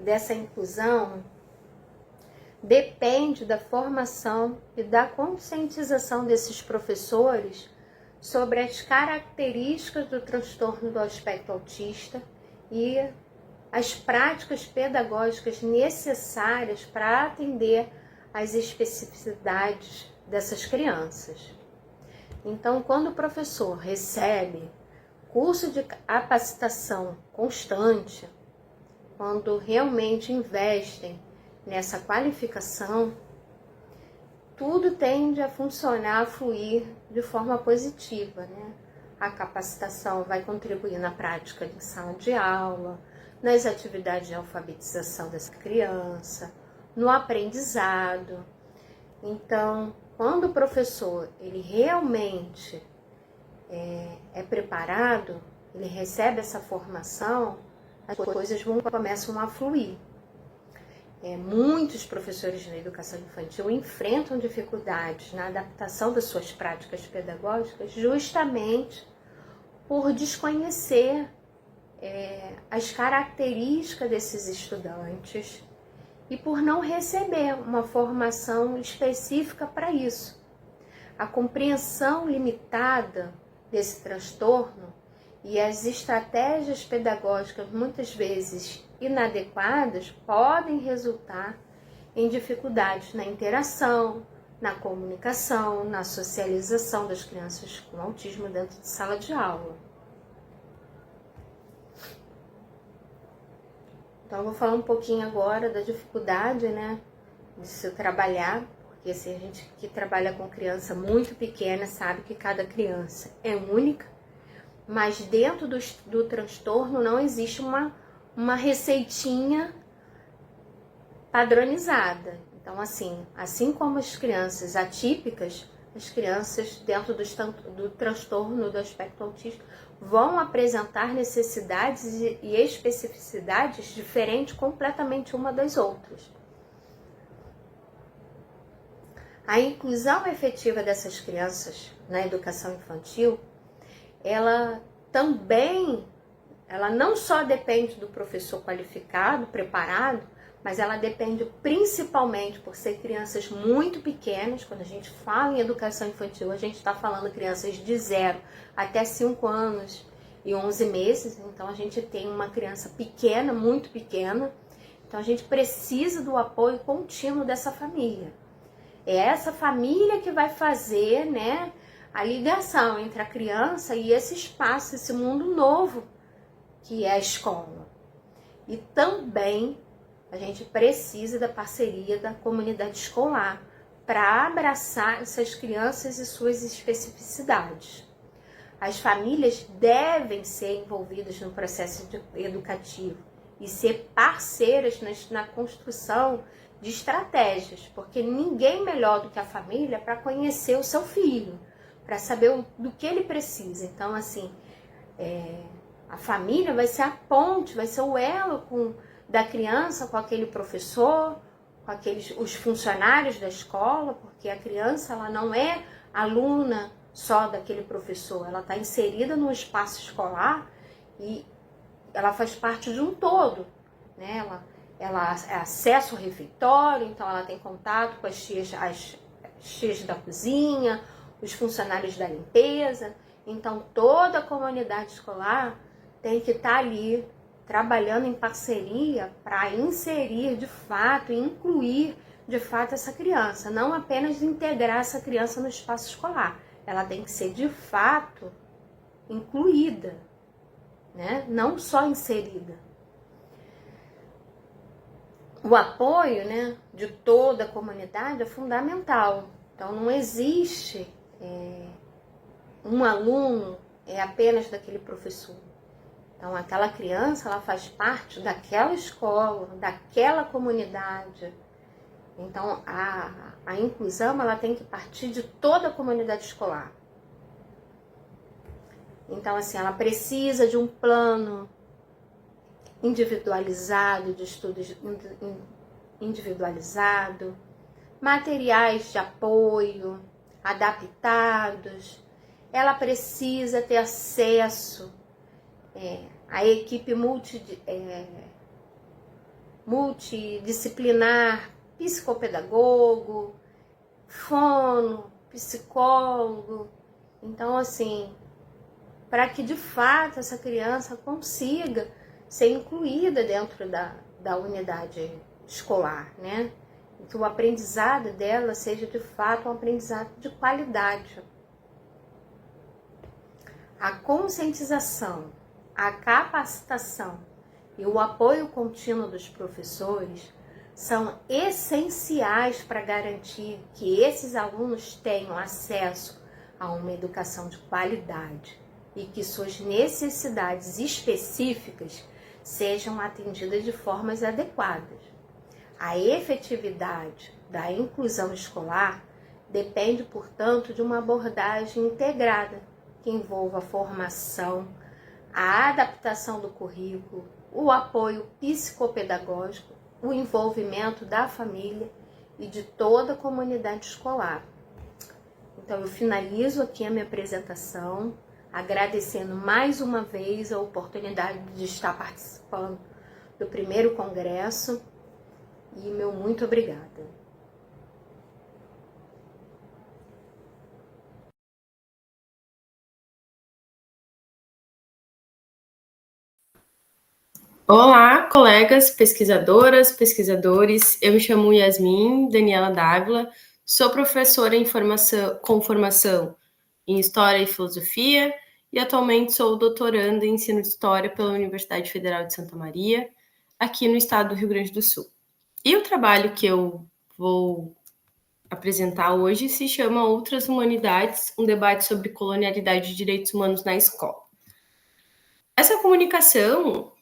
dessa inclusão depende da formação e da conscientização desses professores sobre as características do transtorno do aspecto autista e as práticas pedagógicas necessárias para atender às especificidades dessas crianças. Então, quando o professor recebe curso de capacitação constante, quando realmente investem nessa qualificação, tudo tende a funcionar, a fluir de forma positiva, né? A capacitação vai contribuir na prática de sala de aula, nas atividades de alfabetização dessa criança, no aprendizado. Então, quando o professor ele realmente é preparado, ele recebe essa formação, as coisas começam a fluir. Muitos professores na educação infantil enfrentam dificuldades na adaptação das suas práticas pedagógicas justamente por desconhecer as características desses estudantes e por não receber uma formação específica para isso. A compreensão limitada desse transtorno e as estratégias pedagógicas muitas vezes inadequadas podem resultar em dificuldades na interação, na comunicação, na socialização das crianças com autismo dentro de sala de aula. Então, eu vou falar um pouquinho agora da dificuldade, né, de se trabalhar, porque assim, a gente que trabalha com criança muito pequena sabe que cada criança é única, mas dentro do transtorno não existe uma receitinha padronizada. Então, assim como as crianças atípicas, as crianças dentro do transtorno do aspecto autista vão apresentar necessidades e especificidades diferentes completamente uma das outras. A inclusão efetiva dessas crianças na educação infantil, ela não só depende do professor qualificado, preparado, mas ela depende principalmente por ser crianças muito pequenas. Quando a gente fala em educação infantil, a gente está falando de crianças de 0 até 5 anos e 11 meses. Então, a gente tem uma criança pequena, muito pequena. Então, a gente precisa do apoio contínuo dessa família. É essa família que vai fazer, né, a ligação entre a criança e esse espaço, esse mundo novo que é a escola. E também a gente precisa da parceria da comunidade escolar para abraçar essas crianças e suas especificidades. As famílias devem ser envolvidas no processo educativo e ser parceiras na construção de estratégias, porque ninguém melhor do que a família para conhecer o seu filho, para saber do que ele precisa. Então, a família vai ser a ponte, vai ser o elo da criança com aquele professor, com os funcionários da escola, porque a criança ela não é aluna só daquele professor, ela está inserida no espaço escolar e ela faz parte de um todo, né? Ela acessa o refeitório, então ela tem contato com as tias da cozinha, os funcionários da limpeza. Então toda a comunidade escolar tem que estar ali trabalhando em parceria para inserir de fato e incluir de fato essa criança, não apenas integrar essa criança no espaço escolar. Ela tem que ser de fato incluída, né? Não só inserida. O apoio, né, de toda a comunidade é fundamental. Então, não existe um aluno apenas daquele professor. Então, aquela criança ela faz parte daquela escola, daquela comunidade. Então, a inclusão ela tem que partir de toda a comunidade escolar. Então, assim, ela precisa de um plano individualizado, de estudos individualizado, materiais de apoio adaptados. Ela precisa ter acesso à equipe multidisciplinar, psicopedagogo, fono, psicólogo. Então, assim, para que de fato essa criança consiga ser incluída dentro da unidade escolar, né? E que o aprendizado dela seja de fato um aprendizado de qualidade. A conscientização, a capacitação e o apoio contínuo dos professores são essenciais para garantir que esses alunos tenham acesso a uma educação de qualidade e que suas necessidades específicas sejam atendidas de formas adequadas. A efetividade da inclusão escolar depende, portanto, de uma abordagem integrada que envolva a formação, a adaptação do currículo, o apoio psicopedagógico, o envolvimento da família e de toda a comunidade escolar. Então, eu finalizo aqui a minha apresentação, agradecendo mais uma vez a oportunidade de estar participando do primeiro congresso e meu muito obrigada. Olá, colegas, pesquisadoras, pesquisadores. Eu me chamo Yasmin Daniela Dávila, sou professora com formação em História e Filosofia e atualmente sou doutoranda em Ensino de História pela Universidade Federal de Santa Maria, aqui no estado do Rio Grande do Sul. E o trabalho que eu vou apresentar hoje se chama Outras Humanidades, um debate sobre colonialidade e direitos humanos na escola. Essa comunicação,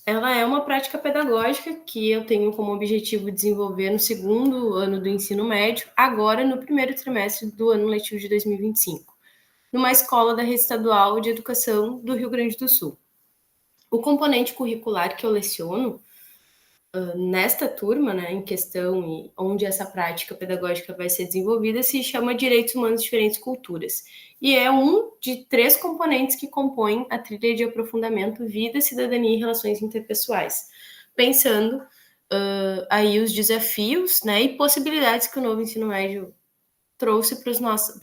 ela é uma prática pedagógica que eu tenho como objetivo desenvolver no segundo ano do ensino médio, agora no primeiro trimestre do ano letivo de 2025, numa escola da Rede Estadual de Educação do Rio Grande do Sul. O componente curricular que eu leciono nesta turma, né, em questão e onde essa prática pedagógica vai ser desenvolvida, se chama Direitos Humanos de Diferentes Culturas. E é um de 3 componentes que compõem a trilha de aprofundamento Vida, Cidadania e Relações Interpessoais, pensando aí os desafios, né, e possibilidades que o novo ensino médio trouxe para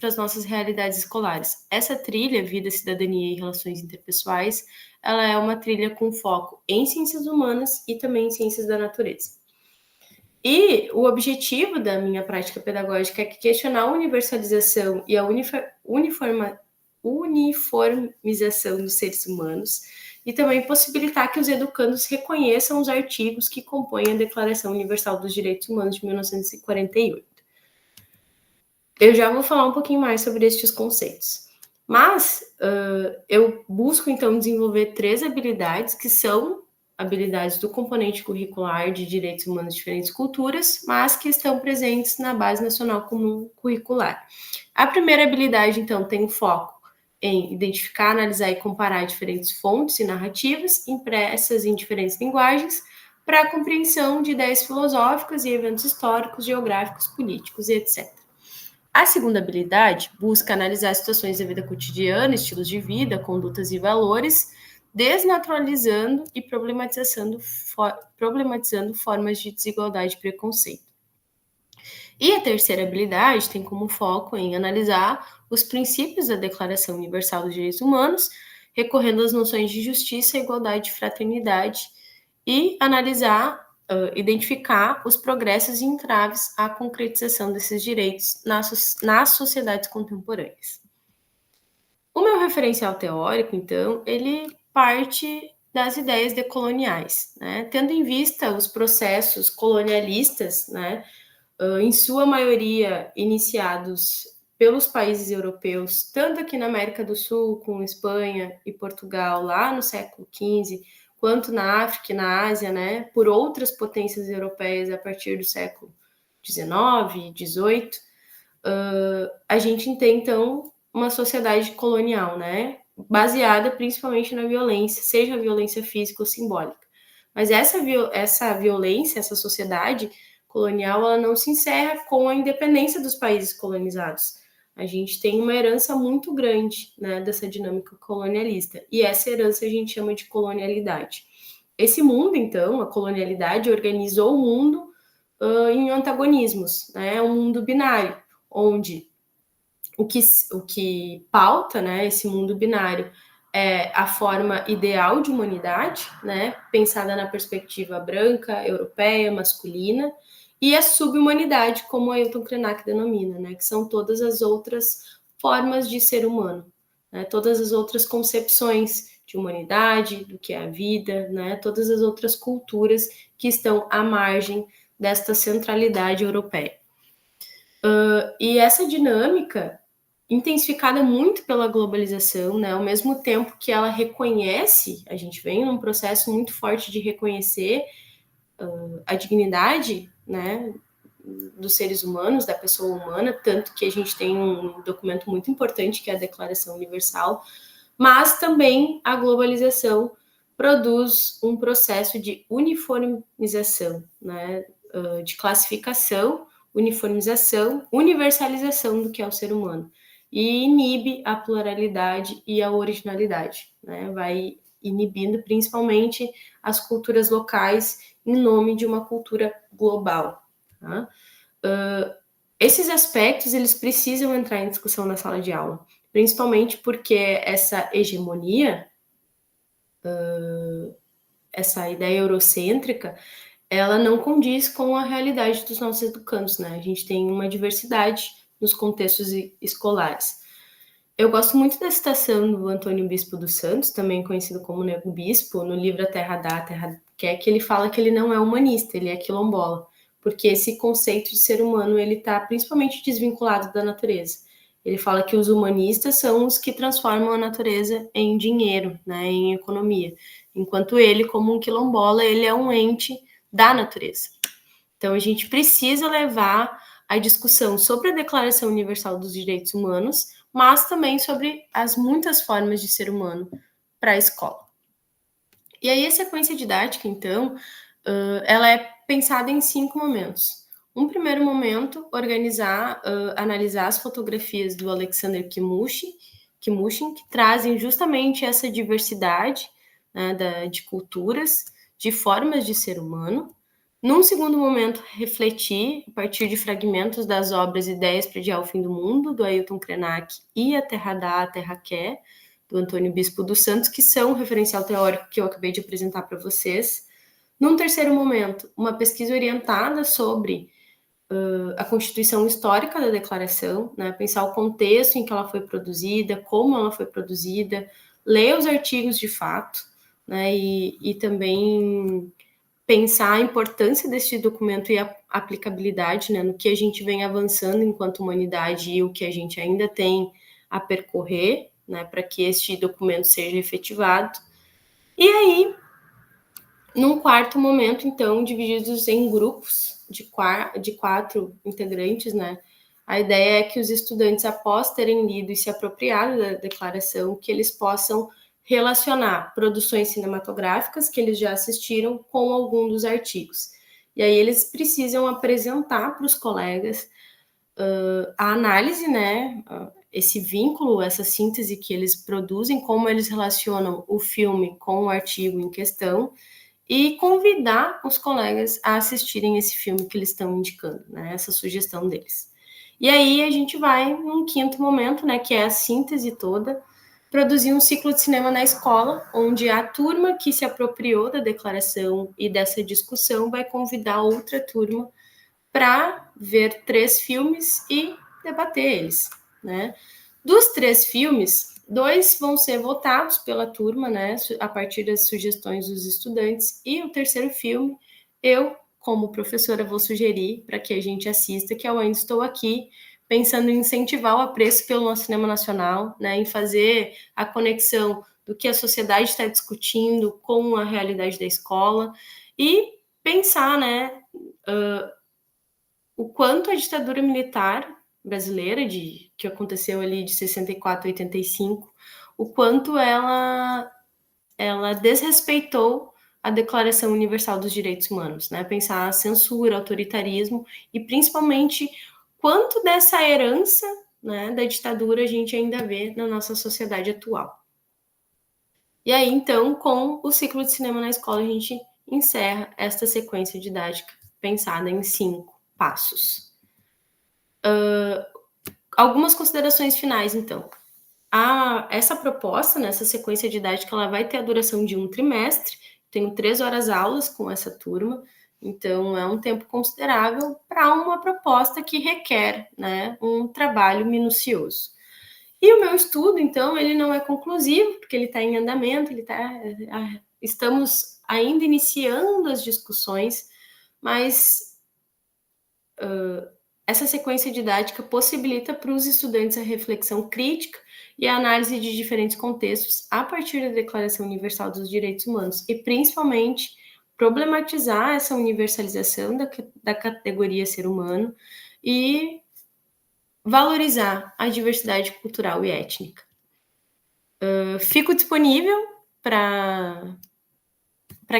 as nossas realidades escolares. Essa trilha, Vida, Cidadania e Relações Interpessoais, ela é uma trilha com foco em ciências humanas e também em ciências da natureza. E o objetivo da minha prática pedagógica é questionar a universalização e a uniformização dos seres humanos e também possibilitar que os educandos reconheçam os artigos que compõem a Declaração Universal dos Direitos Humanos de 1948. Eu já vou falar um pouquinho mais sobre estes conceitos. Mas eu busco, então, desenvolver 3 habilidades que são habilidades do componente curricular de Direitos Humanos de Diferentes Culturas, mas que estão presentes na Base Nacional Comum Curricular. A primeira habilidade, então, tem foco em identificar, analisar e comparar diferentes fontes e narrativas impressas em diferentes linguagens para a compreensão de ideias filosóficas e eventos históricos, geográficos, políticos e etc. A segunda habilidade busca analisar situações da vida cotidiana, estilos de vida, condutas e valores, desnaturalizando e problematizando formas de desigualdade e preconceito. E a terceira habilidade tem como foco em analisar os princípios da Declaração Universal dos Direitos Humanos, recorrendo às noções de justiça, igualdade e fraternidade, e analisar identificar os progressos e entraves à concretização desses direitos nas sociedades contemporâneas. O meu referencial teórico, então, ele parte das ideias decoloniais, né? Tendo em vista os processos colonialistas, né, em sua maioria iniciados pelos países europeus, tanto aqui na América do Sul, com Espanha e Portugal, lá no século XV, quanto na África e na Ásia, né, por outras potências europeias a partir do século XIX, XVIII, a gente tem, então, uma sociedade colonial, né? Baseada principalmente na violência, seja a violência física ou simbólica. Mas essa violência, essa sociedade colonial, ela não se encerra com a independência dos países colonizados. A gente tem uma herança muito grande, né, dessa dinâmica colonialista. E essa herança a gente chama de colonialidade. Esse mundo, então, a colonialidade organizou o mundo em antagonismos, né? Um mundo binário, onde o que pauta, né, esse mundo binário é a forma ideal de humanidade, né, pensada na perspectiva branca, europeia, masculina, e a subhumanidade, como Ailton Krenak denomina, né, que são todas as outras formas de ser humano, né, todas as outras concepções de humanidade, do que é a vida, né, todas as outras culturas que estão à margem desta centralidade europeia. E essa dinâmica, intensificada muito pela globalização, né, ao mesmo tempo que ela reconhece, a gente vem num processo muito forte de reconhecer a dignidade, né, dos seres humanos, da pessoa humana, tanto que a gente tem um documento muito importante, que é a Declaração Universal, mas também a globalização produz um processo de uniformização, né, de classificação, uniformização, universalização do que é o ser humano, e inibe a pluralidade e a originalidade, né? Vai inibindo principalmente as culturas locais em nome de uma cultura global. Tá? Esses aspectos eles precisam entrar em discussão na sala de aula, principalmente porque essa hegemonia, essa ideia eurocêntrica, ela não condiz com a realidade dos nossos educandos, né? A gente tem uma diversidade nos contextos escolares. Eu gosto muito da citação do Antônio Bispo dos Santos, também conhecido como Nego Bispo, no livro A Terra Dá, a Terra Quer, que ele fala que ele não é humanista, ele é quilombola, porque esse conceito de ser humano ele está principalmente desvinculado da natureza. Ele fala que os humanistas são os que transformam a natureza em dinheiro, né, em economia, enquanto ele, como um quilombola, ele é um ente da natureza. Então, a gente precisa levar a discussão sobre a Declaração Universal dos Direitos Humanos, mas também sobre as muitas formas de ser humano para a escola. E aí, a sequência didática, então, ela é pensada em 5 momentos. Um primeiro momento, analisar as fotografias do Alexander Kimushin, que trazem justamente essa diversidade, né, de culturas, de formas de ser humano. Num segundo momento, refletir, a partir de fragmentos das obras Ideias para Adiar o Fim do Mundo, do Ailton Krenak, e A Terra Dá, a Terra Quer, do Antônio Bispo dos Santos, que são o referencial teórico que eu acabei de apresentar para vocês. Num terceiro momento, uma pesquisa orientada sobre a constituição histórica da declaração, né, pensar o contexto em que ela foi produzida, como ela foi produzida, ler os artigos de fato, né, e também pensar a importância desse documento e a aplicabilidade, né, no que a gente vem avançando enquanto humanidade e o que a gente ainda tem a percorrer, né, para que este documento seja efetivado. E aí, num quarto momento, então, divididos em grupos de 4 integrantes, né, a ideia é que os estudantes, após terem lido e se apropriado da declaração, que eles possam relacionar produções cinematográficas que eles já assistiram com algum dos artigos. E aí eles precisam apresentar para os colegas a análise, né, esse vínculo, essa síntese que eles produzem, como eles relacionam o filme com o artigo em questão, e convidar os colegas a assistirem esse filme que eles estão indicando, né, essa sugestão deles. E aí a gente vai num quinto momento, né, que é a síntese toda, produzir um ciclo de cinema na escola, onde a turma que se apropriou da declaração e dessa discussão vai convidar outra turma para ver 3 filmes e debater eles, né? Dos 3 filmes, 2 vão ser votados pela turma, né, a partir das sugestões dos estudantes, e o terceiro filme, eu, como professora, vou sugerir para que a gente assista, que é o Ainda Estou Aqui, pensando em incentivar o apreço pelo nosso cinema nacional, né, em fazer a conexão do que a sociedade está discutindo com a realidade da escola, e pensar, né, o quanto a ditadura militar brasileira, que aconteceu ali de 64 a 85, o quanto ela desrespeitou a Declaração Universal dos Direitos Humanos, né? Pensar a censura, autoritarismo e principalmente quanto dessa herança, né, da ditadura a gente ainda vê na nossa sociedade atual. E aí, então, com o ciclo de cinema na escola, a gente encerra esta sequência didática pensada em 5 passos. Algumas considerações finais, então. Essa proposta, nessa sequência didática, ela vai ter a duração de um trimestre. Tenho 3 horas aulas com essa turma, então é um tempo considerável para uma proposta que requer, né, um trabalho minucioso. E o meu estudo, então, ele não é conclusivo, porque ele está em andamento, estamos ainda iniciando as discussões, mas essa sequência didática possibilita para os estudantes a reflexão crítica e a análise de diferentes contextos a partir da Declaração Universal dos Direitos Humanos e, principalmente, problematizar essa universalização da categoria ser humano e valorizar a diversidade cultural e étnica. Fico disponível para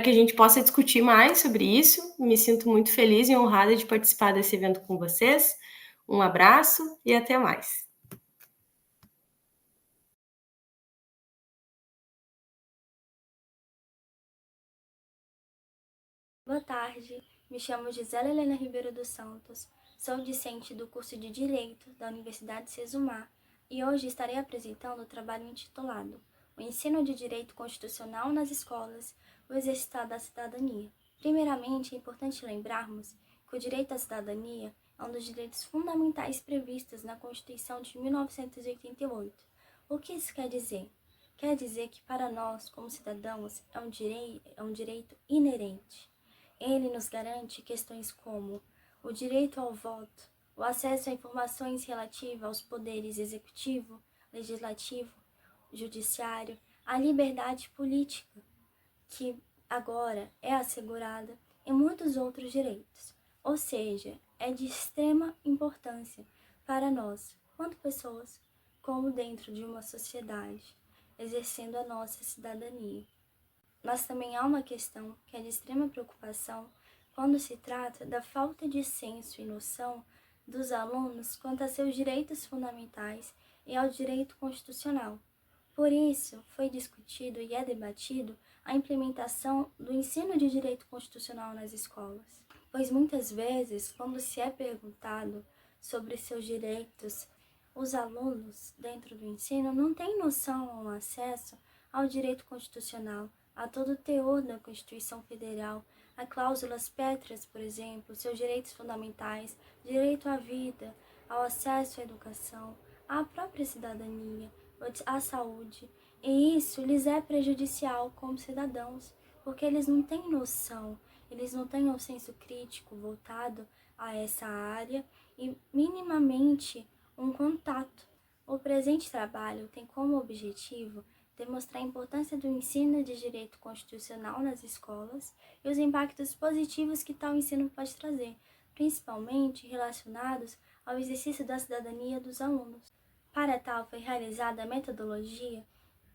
que a gente possa discutir mais sobre isso. Me sinto muito feliz e honrada de participar desse evento com vocês. Um abraço e até mais. Boa tarde, me chamo Gisela Helena Ribeiro dos Santos, sou discente do curso de Direito da Universidade Sesumar e hoje estarei apresentando o trabalho intitulado O Ensino de Direito Constitucional nas Escolas, o Exercitar da Cidadania. Primeiramente, é importante lembrarmos que o direito à cidadania é um dos direitos fundamentais previstos na Constituição de 1988. O que isso quer dizer? Quer dizer que para nós, como cidadãos, é um direito inerente. Ele nos garante questões como o direito ao voto, o acesso a informações relativas aos poderes executivo, legislativo, judiciário, a liberdade política, que agora é assegurada, e muitos outros direitos. Ou seja, é de extrema importância para nós, quanto pessoas, como dentro de uma sociedade, exercendo a nossa cidadania. Mas também há uma questão que é de extrema preocupação quando se trata da falta de senso e noção dos alunos quanto a seus direitos fundamentais e ao direito constitucional. Por isso, foi discutido e é debatido a implementação do ensino de direito constitucional nas escolas, pois muitas vezes, quando se é perguntado sobre seus direitos, os alunos, dentro do ensino, não têm noção ou acesso ao direito constitucional, a todo o teor da Constituição Federal, a cláusulas pétreas, por exemplo, seus direitos fundamentais, direito à vida, ao acesso à educação, à própria cidadania, à saúde. E isso lhes é prejudicial como cidadãos, porque eles não têm noção, eles não têm um senso crítico voltado a essa área e minimamente um contato. O presente trabalho tem como objetivo demonstrar a importância do ensino de direito constitucional nas escolas e os impactos positivos que tal ensino pode trazer, principalmente relacionados ao exercício da cidadania dos alunos. Para tal, foi realizada a metodologia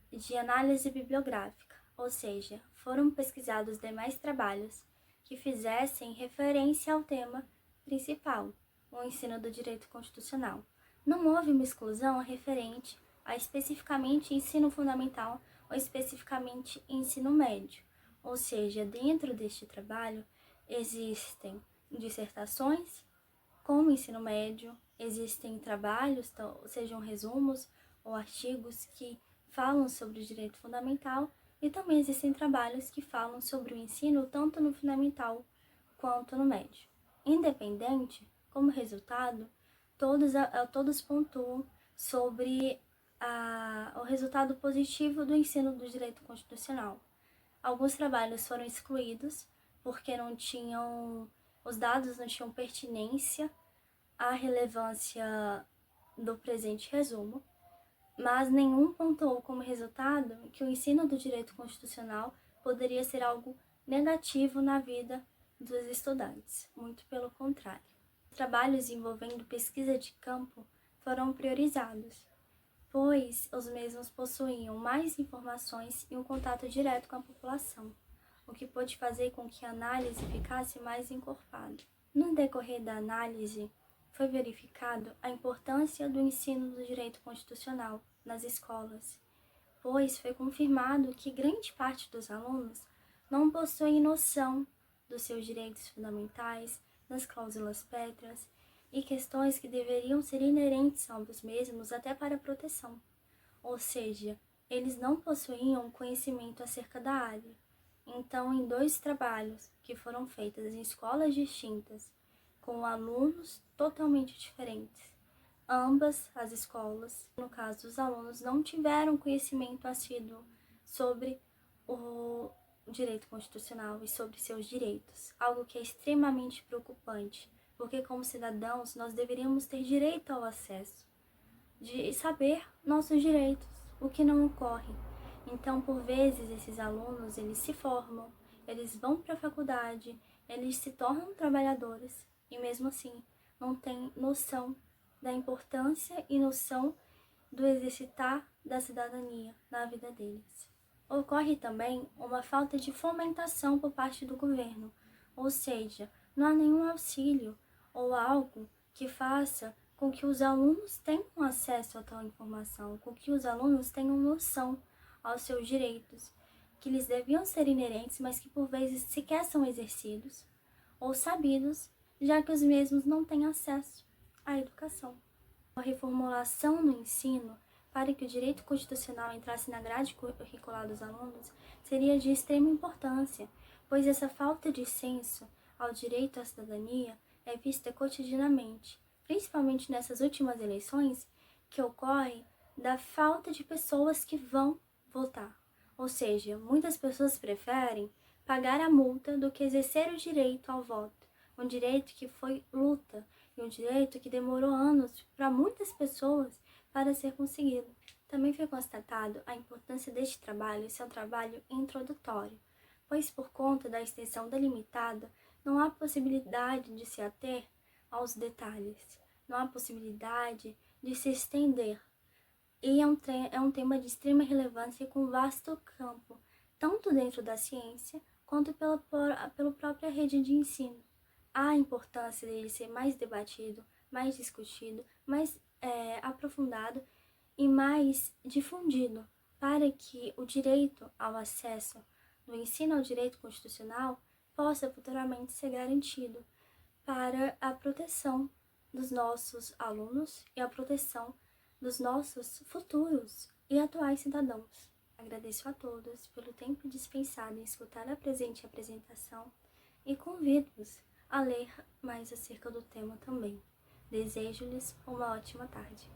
de análise bibliográfica, ou seja, foram pesquisados demais trabalhos que fizessem referência ao tema principal, o ensino do direito constitucional. Não houve uma exclusão referente a especificamente ensino fundamental ou especificamente ensino médio. Ou seja, dentro deste trabalho existem dissertações como ensino médio, existem trabalhos, sejam resumos ou artigos que falam sobre o direito fundamental e também existem trabalhos que falam sobre o ensino tanto no fundamental quanto no médio. Independente, como resultado, todos pontuam sobre o resultado positivo do ensino do direito constitucional. Alguns trabalhos foram excluídos porque os dados não tinham pertinência à relevância do presente resumo, mas nenhum pontuou como resultado que o ensino do direito constitucional poderia ser algo negativo na vida dos estudantes, muito pelo contrário. Trabalhos envolvendo pesquisa de campo foram priorizados, pois os mesmos possuíam mais informações e um contato direto com a população, o que pôde fazer com que a análise ficasse mais encorpada. No decorrer da análise, foi verificado a importância do ensino do direito constitucional nas escolas, pois foi confirmado que grande parte dos alunos não possuem noção dos seus direitos fundamentais, das cláusulas pétreas e questões que deveriam ser inerentes aos mesmos até para proteção. Ou seja, eles não possuíam conhecimento acerca da área. Então, em 2 trabalhos que foram feitos em escolas distintas, com alunos totalmente diferentes, ambas as escolas, no caso, os alunos não tiveram conhecimento assíduo sobre o direito constitucional e sobre seus direitos, algo que é extremamente preocupante, porque como cidadãos nós deveríamos ter direito ao acesso, de saber nossos direitos, o que não ocorre. Então, por vezes, esses alunos, eles se formam, eles vão para a faculdade, eles se tornam trabalhadores e mesmo assim não têm noção da importância e noção do exercitar da cidadania na vida deles. Ocorre também uma falta de fomentação por parte do governo, ou seja, não há nenhum auxílio ou algo que faça com que os alunos tenham acesso a tal informação, com que os alunos tenham noção aos seus direitos, que lhes deviam ser inerentes, mas que por vezes sequer são exercidos ou sabidos, já que os mesmos não têm acesso à educação. A reformulação no ensino para que o direito constitucional entrasse na grade curricular dos alunos seria de extrema importância, pois essa falta de senso ao direito à cidadania é vista cotidianamente, principalmente nessas últimas eleições, que ocorre da falta de pessoas que vão votar. Ou seja, muitas pessoas preferem pagar a multa do que exercer o direito ao voto, um direito que foi luta e um direito que demorou anos para muitas pessoas para ser conseguido. Também foi constatado a importância deste trabalho ser um trabalho introdutório, pois por conta da extensão delimitada, não há possibilidade de se ater aos detalhes, não há possibilidade de se estender. E é um tema de extrema relevância com vasto campo, tanto dentro da ciência quanto pela própria rede de ensino. Há a importância dele ser mais debatido, mais discutido, mais aprofundado e mais difundido para que o direito ao acesso do ensino ao direito constitucional possa futuramente ser garantido para a proteção dos nossos alunos e a proteção dos nossos futuros e atuais cidadãos. Agradeço a todos pelo tempo dispensado em escutar a presente apresentação e convido-os a ler mais acerca do tema também. Desejo-lhes uma ótima tarde.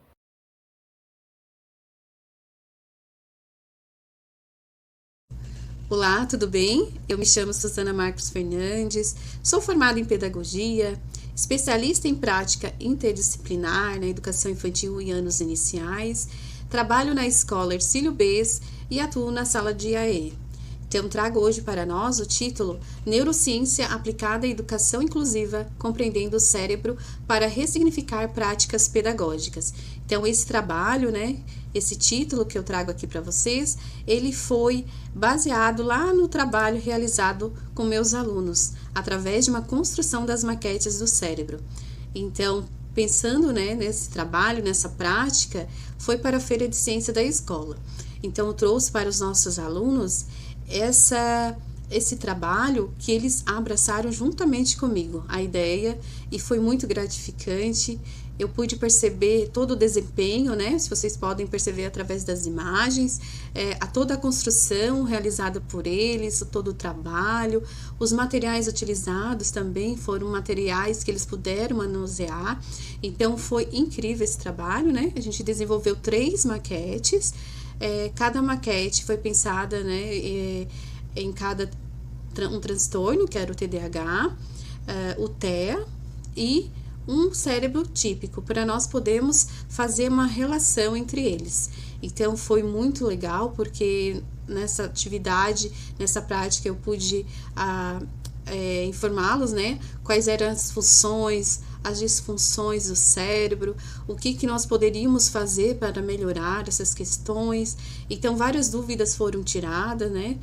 Olá, tudo bem? Eu me chamo Susana Marcos Fernandes, sou formada em Pedagogia, especialista em prática interdisciplinar na educação infantil e anos iniciais, trabalho na escola Hercílio Bes e atuo na sala de AE. Então, trago hoje para nós o título Neurociência aplicada à educação inclusiva, compreendendo o cérebro para ressignificar práticas pedagógicas. Então, esse trabalho, esse título que eu trago aqui para vocês, ele foi baseado lá no trabalho realizado com meus alunos, através de uma construção das maquetes do cérebro. Então, pensando nesse trabalho, nessa prática, foi para a Feira de Ciência da escola. Então, eu trouxe para os nossos alunos esse trabalho que eles abraçaram juntamente comigo, a ideia, e foi muito gratificante. Eu pude perceber todo o desempenho, se vocês podem perceber através das imagens, toda a construção realizada por eles, todo o trabalho, os materiais utilizados também foram materiais que eles puderam manusear. Então foi incrível esse trabalho, A gente desenvolveu 3 maquetes. Cada maquete foi pensada em cada um transtorno, que era o TDAH, o TEA e um cérebro típico, para nós podermos fazer uma relação entre eles. Então foi muito legal, porque nessa atividade, nessa prática, eu pude informá-los quais eram as funções, as disfunções do cérebro, o que nós poderíamos fazer para melhorar essas questões. Então, várias dúvidas foram tiradas, né,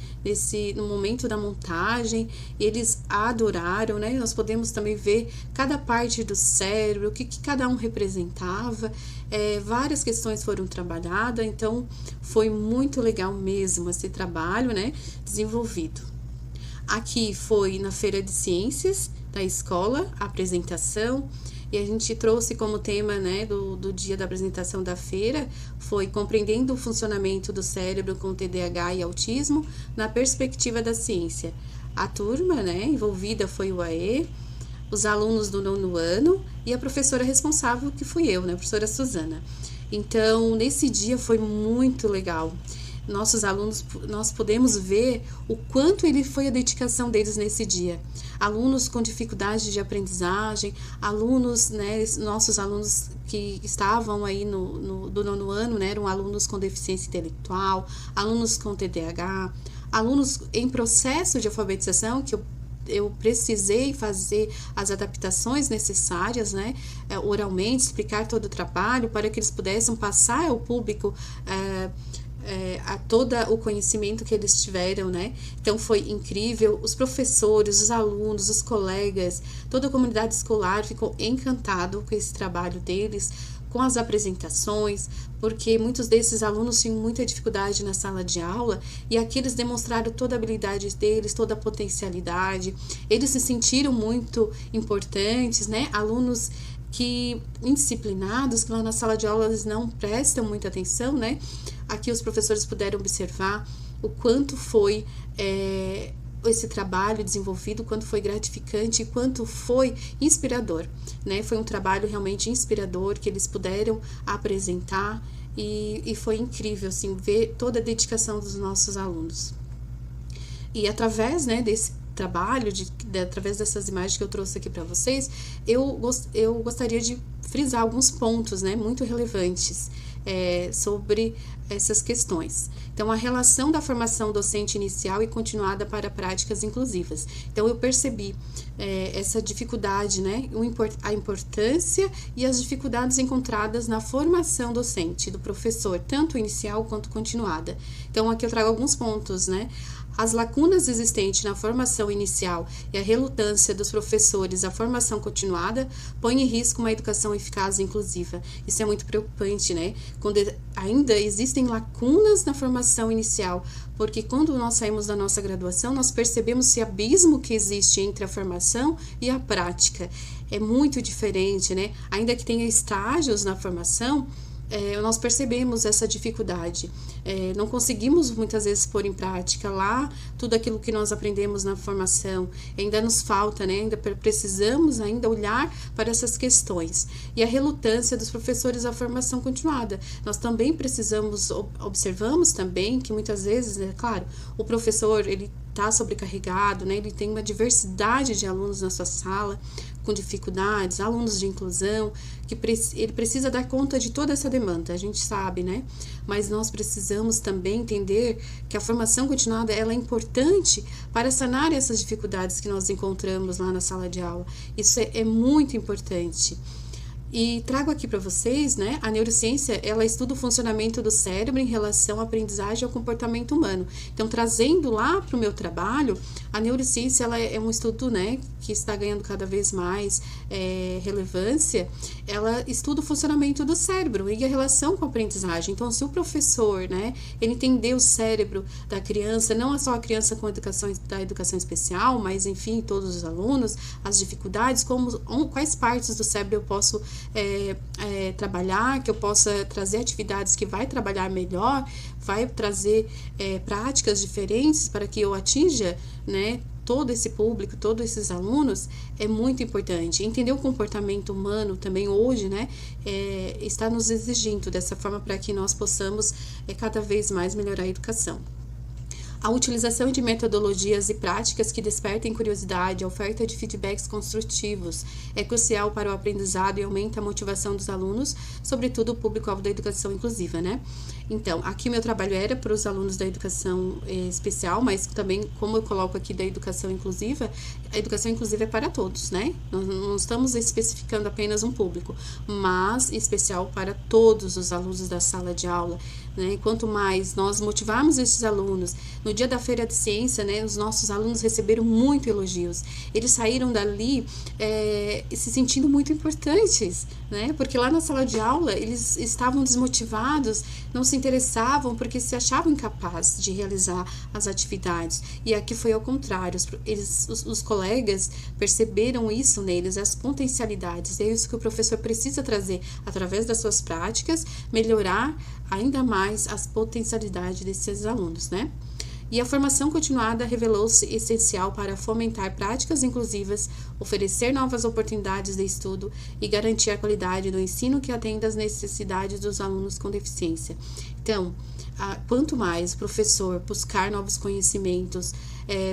no momento da montagem, e eles adoraram, né, nós podemos também ver cada parte do cérebro, o que cada um representava, várias questões foram trabalhadas, então foi muito legal mesmo esse trabalho, né, desenvolvido. Aqui foi na Feira de Ciências da escola, a apresentação, e a gente trouxe como tema, né, do dia da apresentação da feira, foi compreendendo o funcionamento do cérebro com TDAH e autismo na perspectiva da ciência. A turma, né, envolvida foi o AE, os alunos do 9º ano e a professora responsável, que fui eu, né, a professora Suzana. Então, nesse dia foi muito legal. Nossos alunos, nós podemos ver o quanto foi a dedicação deles nesse dia. Alunos com dificuldade de aprendizagem, alunos, né, nossos alunos que estavam aí do 9º ano, né, eram alunos com deficiência intelectual, alunos com TDAH, alunos em processo de alfabetização, que eu precisei fazer as adaptações necessárias, né, oralmente, explicar todo o trabalho para que eles pudessem passar ao público a todo o conhecimento que eles tiveram, né? Então foi incrível, os professores, os alunos, os colegas, toda a comunidade escolar ficou encantado com esse trabalho deles, com as apresentações, porque muitos desses alunos tinham muita dificuldade na sala de aula, e aqui eles demonstraram toda a habilidade deles, toda a potencialidade, eles se sentiram muito importantes, né? Alunos que indisciplinados, que lá na sala de aula eles não prestam muita atenção, né? Aqui os professores puderam observar o quanto foi esse trabalho desenvolvido, quanto foi gratificante e quanto foi inspirador, né? Foi um trabalho realmente inspirador que eles puderam apresentar e foi incrível, assim, ver toda a dedicação dos nossos alunos. E através, né, desse trabalho, através dessas imagens que eu trouxe aqui para vocês, eu gostaria de frisar alguns pontos, né, muito relevantes sobre essas questões. Então, a relação da formação docente inicial e continuada para práticas inclusivas. Então, eu percebi essa dificuldade, né, a importância e as dificuldades encontradas na formação docente do professor, tanto inicial quanto continuada. Então, aqui eu trago alguns pontos, né? As lacunas existentes na formação inicial e a relutância dos professores à formação continuada põem em risco uma educação eficaz e inclusiva. Isso é muito preocupante, né? Quando ainda existem lacunas na formação inicial, porque quando nós saímos da nossa graduação, nós percebemos esse abismo que existe entre a formação e a prática. É muito diferente, né? Ainda que tenha estágios na formação, nós percebemos essa dificuldade, não conseguimos muitas vezes pôr em prática lá tudo aquilo que nós aprendemos na formação, ainda nos falta, né? Ainda precisamos ainda olhar para essas questões. E a relutância dos professores à formação continuada, nós também observamos também que muitas vezes, né, claro, o professor, ele está sobrecarregado, né? Ele tem uma diversidade de alunos na sua sala, com dificuldades, alunos de inclusão, que ele precisa dar conta de toda essa demanda, a gente sabe, né? Mas nós precisamos também entender que a formação continuada, ela é importante para sanar essas dificuldades que nós encontramos lá na sala de aula. Isso é muito importante. E trago aqui para vocês, né, a neurociência, ela estuda o funcionamento do cérebro em relação à aprendizagem e ao comportamento humano. Então, trazendo lá para o meu trabalho, a neurociência, ela é um estudo, né, que está ganhando cada vez mais relevância. Ela estuda o funcionamento do cérebro e a relação com a aprendizagem. Então, se o professor, né, ele entender o cérebro da criança, não é só a criança com da educação especial, mas, enfim, todos os alunos, as dificuldades, quais partes do cérebro eu posso trabalhar, que eu possa trazer atividades que vai trabalhar melhor, vai trazer práticas diferentes para que eu atinja, né, todo esse público, todos esses alunos, é muito importante. Entender o comportamento humano também hoje, né, está nos exigindo dessa forma para que nós possamos cada vez mais melhorar a educação. A utilização de metodologias e práticas que despertem curiosidade, a oferta de feedbacks construtivos é crucial para o aprendizado e aumenta a motivação dos alunos, sobretudo o público-alvo da educação inclusiva, né? Então, aqui meu trabalho era para os alunos da educação especial, mas também, como eu coloco aqui da educação inclusiva, a educação inclusiva é para todos, né? Nós não estamos especificando apenas um público, mas especial para todos os alunos da sala de aula, né? Quanto mais nós motivarmos esses alunos, no dia da Feira de Ciência, né, os nossos alunos receberam muito elogios. Eles saíram dali se sentindo muito importantes, né? Porque lá na sala de aula eles estavam desmotivados, não se interessavam porque se achavam incapazes de realizar as atividades. E aqui foi ao contrário, os colegas perceberam isso neles, as potencialidades. É isso que o professor precisa trazer através das suas práticas, melhorar ainda mais as potencialidades desses alunos, né? E a formação continuada revelou-se essencial para fomentar práticas inclusivas, oferecer novas oportunidades de estudo e garantir a qualidade do ensino que atenda às necessidades dos alunos com deficiência. Então, quanto mais o professor buscar novos conhecimentos,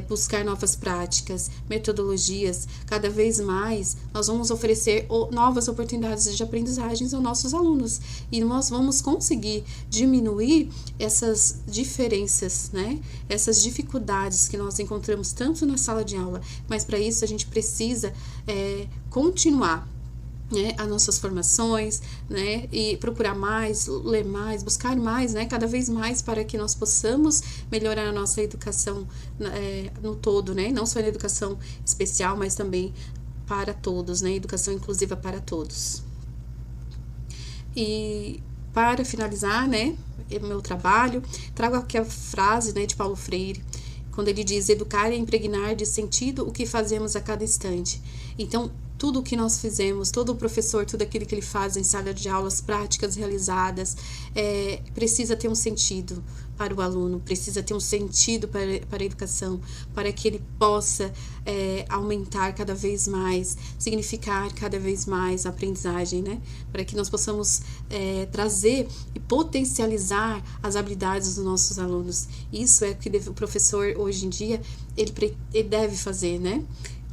buscar novas práticas, metodologias, cada vez mais nós vamos oferecer novas oportunidades de aprendizagens aos nossos alunos e nós vamos conseguir diminuir essas diferenças, né? Essas dificuldades que nós encontramos tanto na sala de aula, mas para isso a gente precisa continuar, né, as nossas formações, né, e procurar mais, ler mais, buscar mais, né, cada vez mais para que nós possamos melhorar a nossa educação no todo, né, não só na educação especial, mas também para todos, né, educação inclusiva para todos. E para finalizar, né, o meu trabalho, trago aqui a frase, né, de Paulo Freire, quando ele diz: educar é impregnar de sentido o que fazemos a cada instante. Então, tudo o que nós fizemos, todo o professor, tudo aquilo que ele faz em sala de aulas, práticas realizadas, precisa ter um sentido para o aluno, precisa ter um sentido para a educação, para que ele possa aumentar cada vez mais, significar cada vez mais a aprendizagem, né? Para que nós possamos trazer e potencializar as habilidades dos nossos alunos. Isso é o que o professor, hoje em dia, ele deve fazer, né?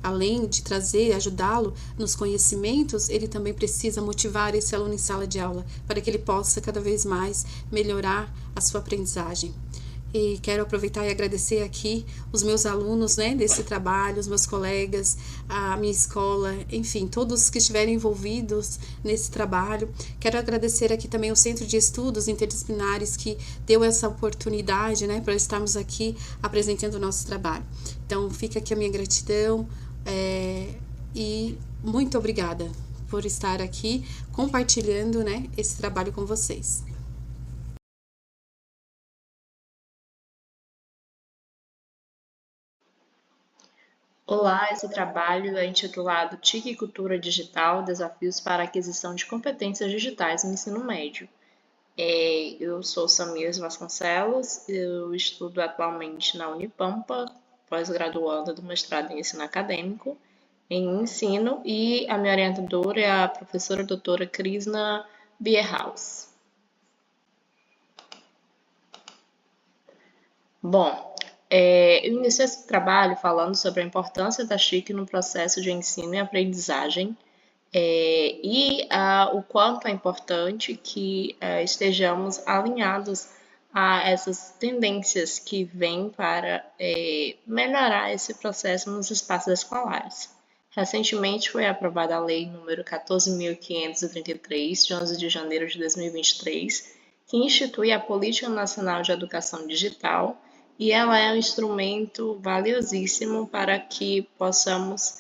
Além de trazer, ajudá-lo nos conhecimentos, ele também precisa motivar esse aluno em sala de aula para que ele possa cada vez mais melhorar a sua aprendizagem. E quero aproveitar e agradecer aqui os meus alunos, né, desse trabalho, os meus colegas, a minha escola, enfim, todos que estiverem envolvidos nesse trabalho. Quero agradecer aqui também o Centro de Estudos Interdisciplinares que deu essa oportunidade, né, para estarmos aqui apresentando o nosso trabalho. Então, fica aqui a minha gratidão. E muito obrigada por estar aqui compartilhando, né, esse trabalho com vocês. Olá, esse trabalho é intitulado TIC e Cultura Digital, Desafios para a Aquisição de Competências Digitais no Ensino Médio. Eu sou Samir Vasconcelos, eu estudo atualmente na Unipampa, pós-graduanda do mestrado em ensino acadêmico em ensino, e a minha orientadora é a professora doutora Krishna Bierhaus. Bom, eu iniciei esse trabalho falando sobre a importância da TIC no processo de ensino e aprendizagem e o quanto é importante que estejamos alinhados a essas tendências que vêm para melhorar esse processo nos espaços escolares. Recentemente foi aprovada a Lei número 14.533, de 11 de janeiro de 2023, que institui a Política Nacional de Educação Digital, e ela é um instrumento valiosíssimo para que possamos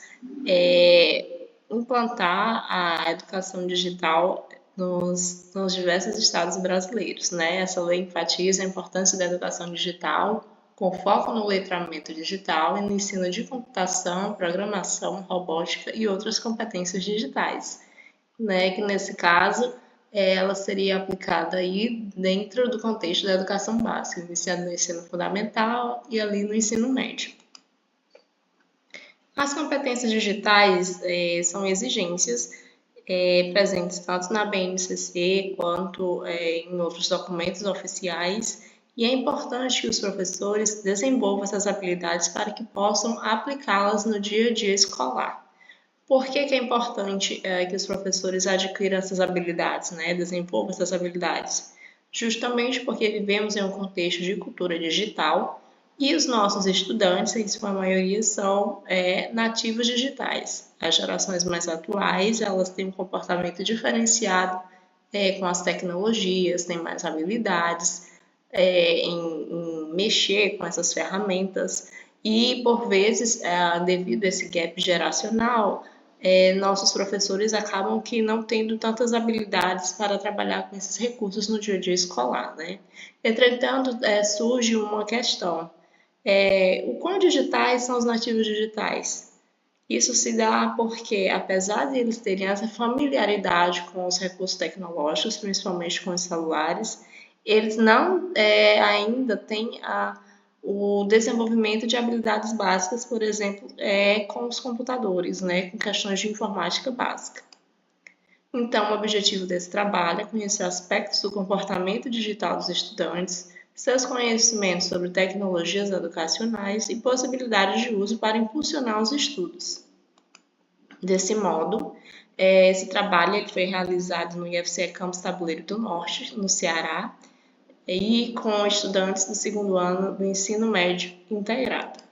implantar a educação digital nos diversos estados brasileiros, né? Essa lei enfatiza a importância da educação digital, com foco no letramento digital e no ensino de computação, programação, robótica e outras competências digitais, né? Que nesse caso ela seria aplicada aí dentro do contexto da educação básica, iniciada no ensino fundamental e ali no ensino médio. As competências digitais são exigências presentes tanto na BNCC quanto em outros documentos oficiais E é importante que os professores desenvolvam essas habilidades para que possam aplicá-las no dia a dia escolar. Por que é importante que os professores adquiram essas habilidades, né? Desenvolvam essas habilidades? Justamente porque vivemos em um contexto de cultura digital e os nossos estudantes, em sua maioria, são nativos digitais. As gerações mais atuais, elas têm um comportamento diferenciado com as tecnologias, têm mais habilidades em mexer com essas ferramentas e, por vezes, devido a esse gap geracional, nossos professores acabam que não tendo tantas habilidades para trabalhar com esses recursos no dia a dia escolar, né? Entretanto, surge uma questão. O quão digitais são os nativos digitais? Isso se dá porque, apesar de eles terem essa familiaridade com os recursos tecnológicos, principalmente com os celulares, eles não ainda têm o desenvolvimento de habilidades básicas, por exemplo, com os computadores, né, com questões de informática básica. Então, o objetivo desse trabalho é conhecer aspectos do comportamento digital dos estudantes, seus conhecimentos sobre tecnologias educacionais e possibilidades de uso para impulsionar os estudos. Desse modo, esse trabalho ele foi realizado no IFCE Campus Tabuleiro do Norte, no Ceará, e com estudantes do segundo ano do ensino médio integrado.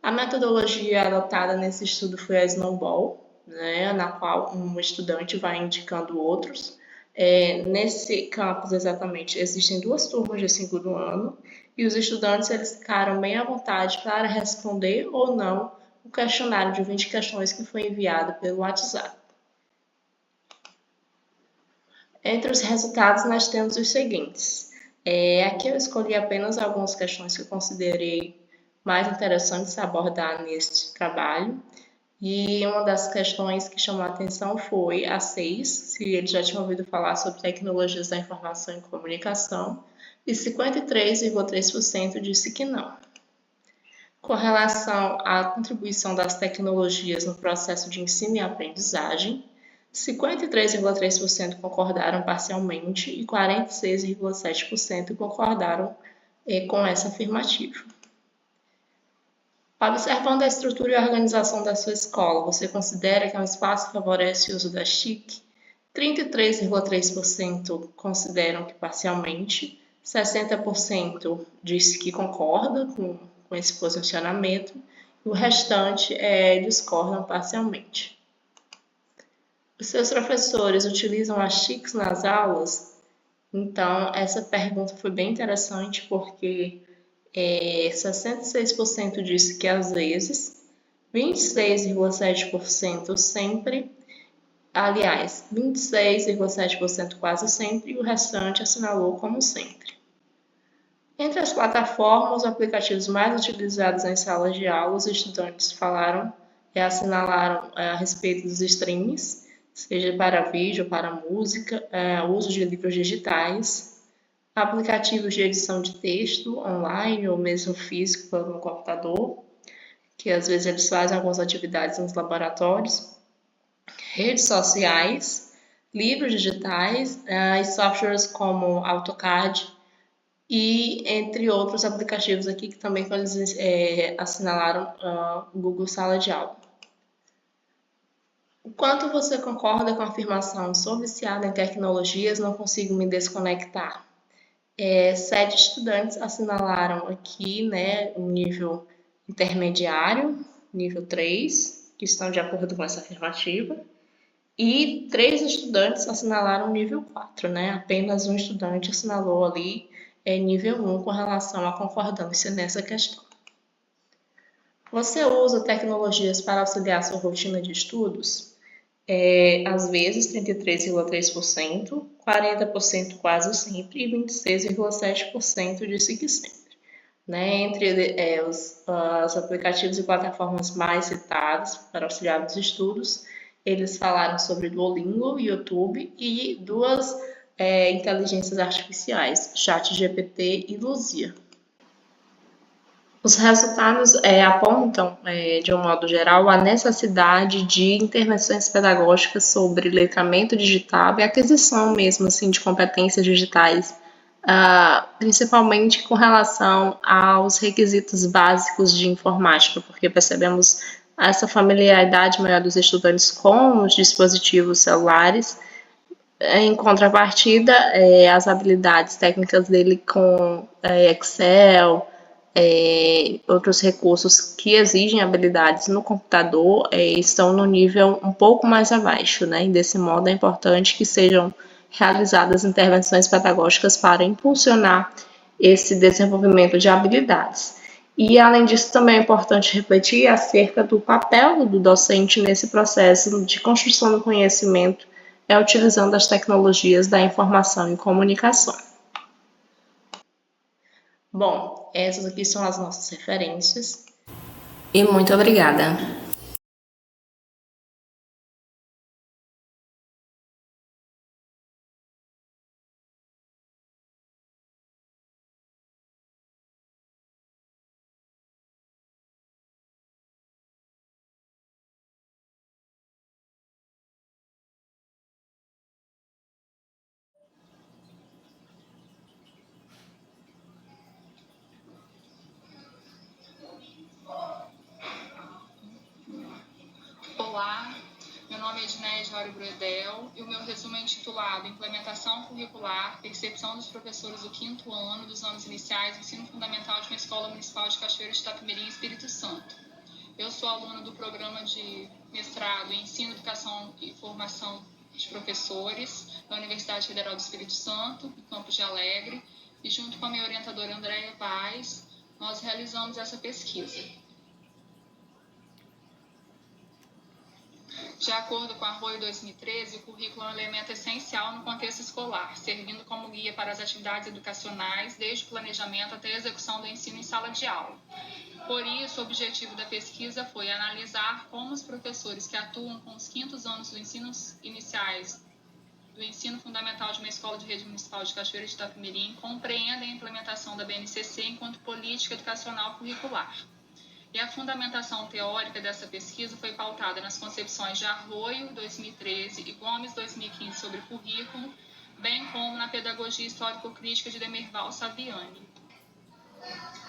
A metodologia adotada nesse estudo foi a Snowball, né, na qual um estudante vai indicando outros. Nesse campus, exatamente, existem 2 turmas de segundo ano e os estudantes eles ficaram bem à vontade para responder ou não o questionário de 20 questões que foi enviado pelo WhatsApp. Entre os resultados, nós temos os seguintes. Aqui eu escolhi apenas algumas questões que eu considerei mais interessantes abordar neste trabalho. E uma das questões que chamou a atenção foi a 6, se eles já tinham ouvido falar sobre tecnologias da informação e comunicação, e 53,3% disse que não. Com relação à contribuição das tecnologias no processo de ensino e aprendizagem, 53,3% concordaram parcialmente e 46,7% concordaram com essa afirmativa. Observando a estrutura e a organização da sua escola, você considera que é um espaço que favorece o uso da TIC? 33,3% consideram que parcialmente, 60% disse que concorda com esse posicionamento e o restante discordam parcialmente. Os seus professores utilizam as TICs nas aulas? Então, essa pergunta foi bem interessante porque 66% disse que às vezes, 26,7% sempre, aliás, 26,7% quase sempre e o restante assinalou como sempre. Entre as plataformas, os aplicativos mais utilizados em salas de aula, os estudantes assinalaram a respeito dos streamings, seja para vídeo ou para música, uso de livros digitais, aplicativos de edição de texto online ou mesmo físico no computador, que às vezes eles fazem algumas atividades nos laboratórios, redes sociais, livros digitais e softwares como AutoCAD e entre outros aplicativos aqui que também eles assinalaram o Google Sala de Aula. O quanto você concorda com a afirmação "sou viciada em tecnologias, não consigo me desconectar"? 7 estudantes assinalaram aqui, né, o nível intermediário, nível 3, que estão de acordo com essa afirmativa, e 3 estudantes assinalaram o nível 4, né? Apenas um estudante assinalou ali nível 1 com relação à concordância nessa questão. Você usa tecnologias para auxiliar sua rotina de estudos? Às vezes 33,3%, 40% quase sempre e 26,7% disse que sempre. Né? Entre os aplicativos e plataformas mais citados para auxiliar os estudos, eles falaram sobre Duolingo, YouTube e 2 inteligências artificiais, ChatGPT e Luzia. Os resultados apontam, de um modo geral, a necessidade de intervenções pedagógicas sobre letramento digital e aquisição mesmo assim, de competências digitais principalmente com relação aos requisitos básicos de informática, porque percebemos essa familiaridade maior dos estudantes com os dispositivos celulares. Em contrapartida, as habilidades técnicas dele com Excel, outros recursos que exigem habilidades no computador estão no nível um pouco mais abaixo, né? E desse modo é importante que sejam realizadas intervenções pedagógicas para impulsionar esse desenvolvimento de habilidades. E, além disso, também é importante refletir acerca do papel do docente nesse processo de construção do conhecimento, utilizando as tecnologias da informação e comunicação. Bom, essas aqui são as nossas referências. E muito obrigada. Olá, meu nome é Edneia Jório Bruedel e o meu resumo é intitulado Implementação Curricular, Percepção dos Professores do 5º Ano dos Anos Iniciais do Ensino Fundamental de uma Escola Municipal de Cachoeira de Itapemirim, Espírito Santo. Eu sou aluna do programa de mestrado em Ensino, Educação e Formação de Professores da Universidade Federal do Espírito Santo, no campus de Alegre, e junto com a minha orientadora Andréia Paz, nós realizamos essa pesquisa. De acordo com a Arroio 2013, o currículo é um elemento essencial no contexto escolar, servindo como guia para as atividades educacionais, desde o planejamento até a execução do ensino em sala de aula. Por isso, o objetivo da pesquisa foi analisar como os professores que atuam com os 5º anos do ensino iniciais do ensino fundamental de uma escola de rede municipal de Cachoeira de Itapemirim compreendem a implementação da BNCC enquanto política educacional curricular. E a fundamentação teórica dessa pesquisa foi pautada nas concepções de Arroio, 2013, e Gomes, 2015, sobre currículo, bem como na pedagogia histórico-crítica de Demerval Saviani.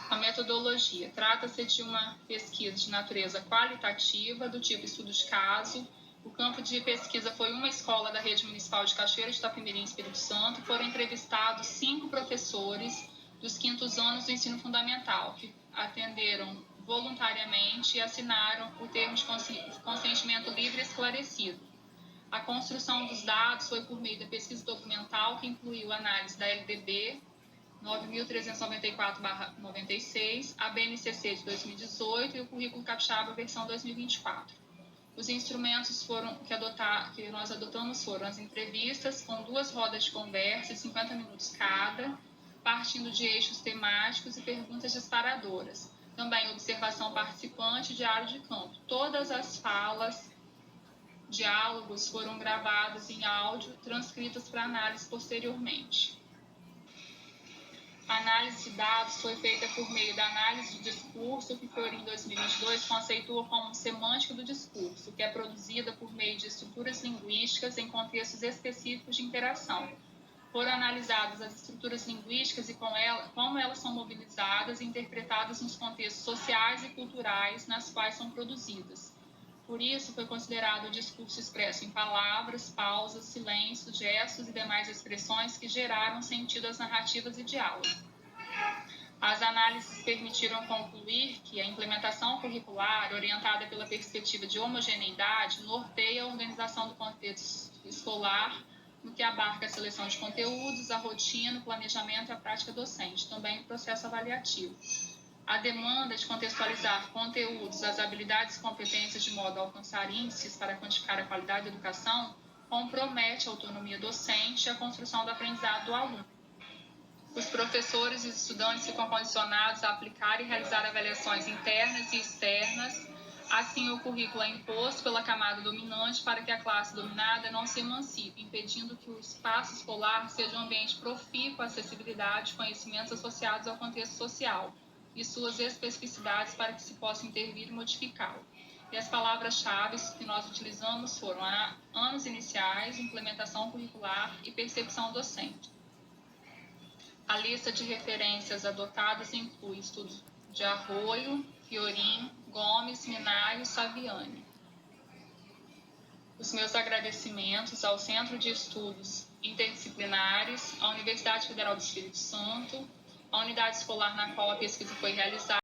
A metodologia trata-se de uma pesquisa de natureza qualitativa, do tipo estudo de caso. O campo de pesquisa foi uma escola da rede municipal de Cachoeira de Itapemirim, Espírito Santo, e foram entrevistados 5 professores dos 5º anos do ensino fundamental, que atenderam voluntariamente e assinaram o termo de consentimento livre e esclarecido. A construção dos dados foi por meio da pesquisa documental, que incluiu a análise da LDB 9.394/96, a BNCC de 2018 e o currículo capixaba versão 2024. Os instrumentos que nós adotamos foram as entrevistas, com 2 rodas de conversa, 50 minutos cada, partindo de eixos temáticos e perguntas disparadoras. Também observação participante e diário de campo. Todas as falas, diálogos foram gravados em áudio, transcritas para análise posteriormente. A análise de dados foi feita por meio da análise de discurso, que Fleury, em 2022, conceitua como semântica do discurso, que é produzida por meio de estruturas linguísticas em contextos específicos de interação. Foram analisadas as estruturas linguísticas e como elas são mobilizadas e interpretadas nos contextos sociais e culturais nas quais são produzidas. Por isso, foi considerado o discurso expresso em palavras, pausas, silêncios, gestos e demais expressões que geraram sentido às narrativas e diálogo. As análises permitiram concluir que a implementação curricular, orientada pela perspectiva de homogeneidade, norteia a organização do contexto escolar, no que abarca a seleção de conteúdos, a rotina, o planejamento e a prática docente, também o processo avaliativo. A demanda de contextualizar conteúdos, as habilidades e competências de modo a alcançar índices para quantificar a qualidade da educação compromete a autonomia docente e a construção do aprendizado do aluno. Os professores e os estudantes ficam condicionados a aplicar e realizar avaliações internas e externas. Assim, o currículo é imposto pela camada dominante para que a classe dominada não se emancipe, impedindo que o espaço escolar seja um ambiente profícuo à acessibilidade de conhecimentos associados ao contexto social e suas especificidades para que se possa intervir e modificá-lo. E as palavras-chave que nós utilizamos foram anos iniciais, implementação curricular e percepção docente. A lista de referências adotadas inclui estudos de Arroio, Fiorin, Gomes, Minayo e Saviani. Os meus agradecimentos ao Centro de Estudos Interdisciplinares, à Universidade Federal do Espírito Santo, à unidade escolar na qual a pesquisa foi realizada,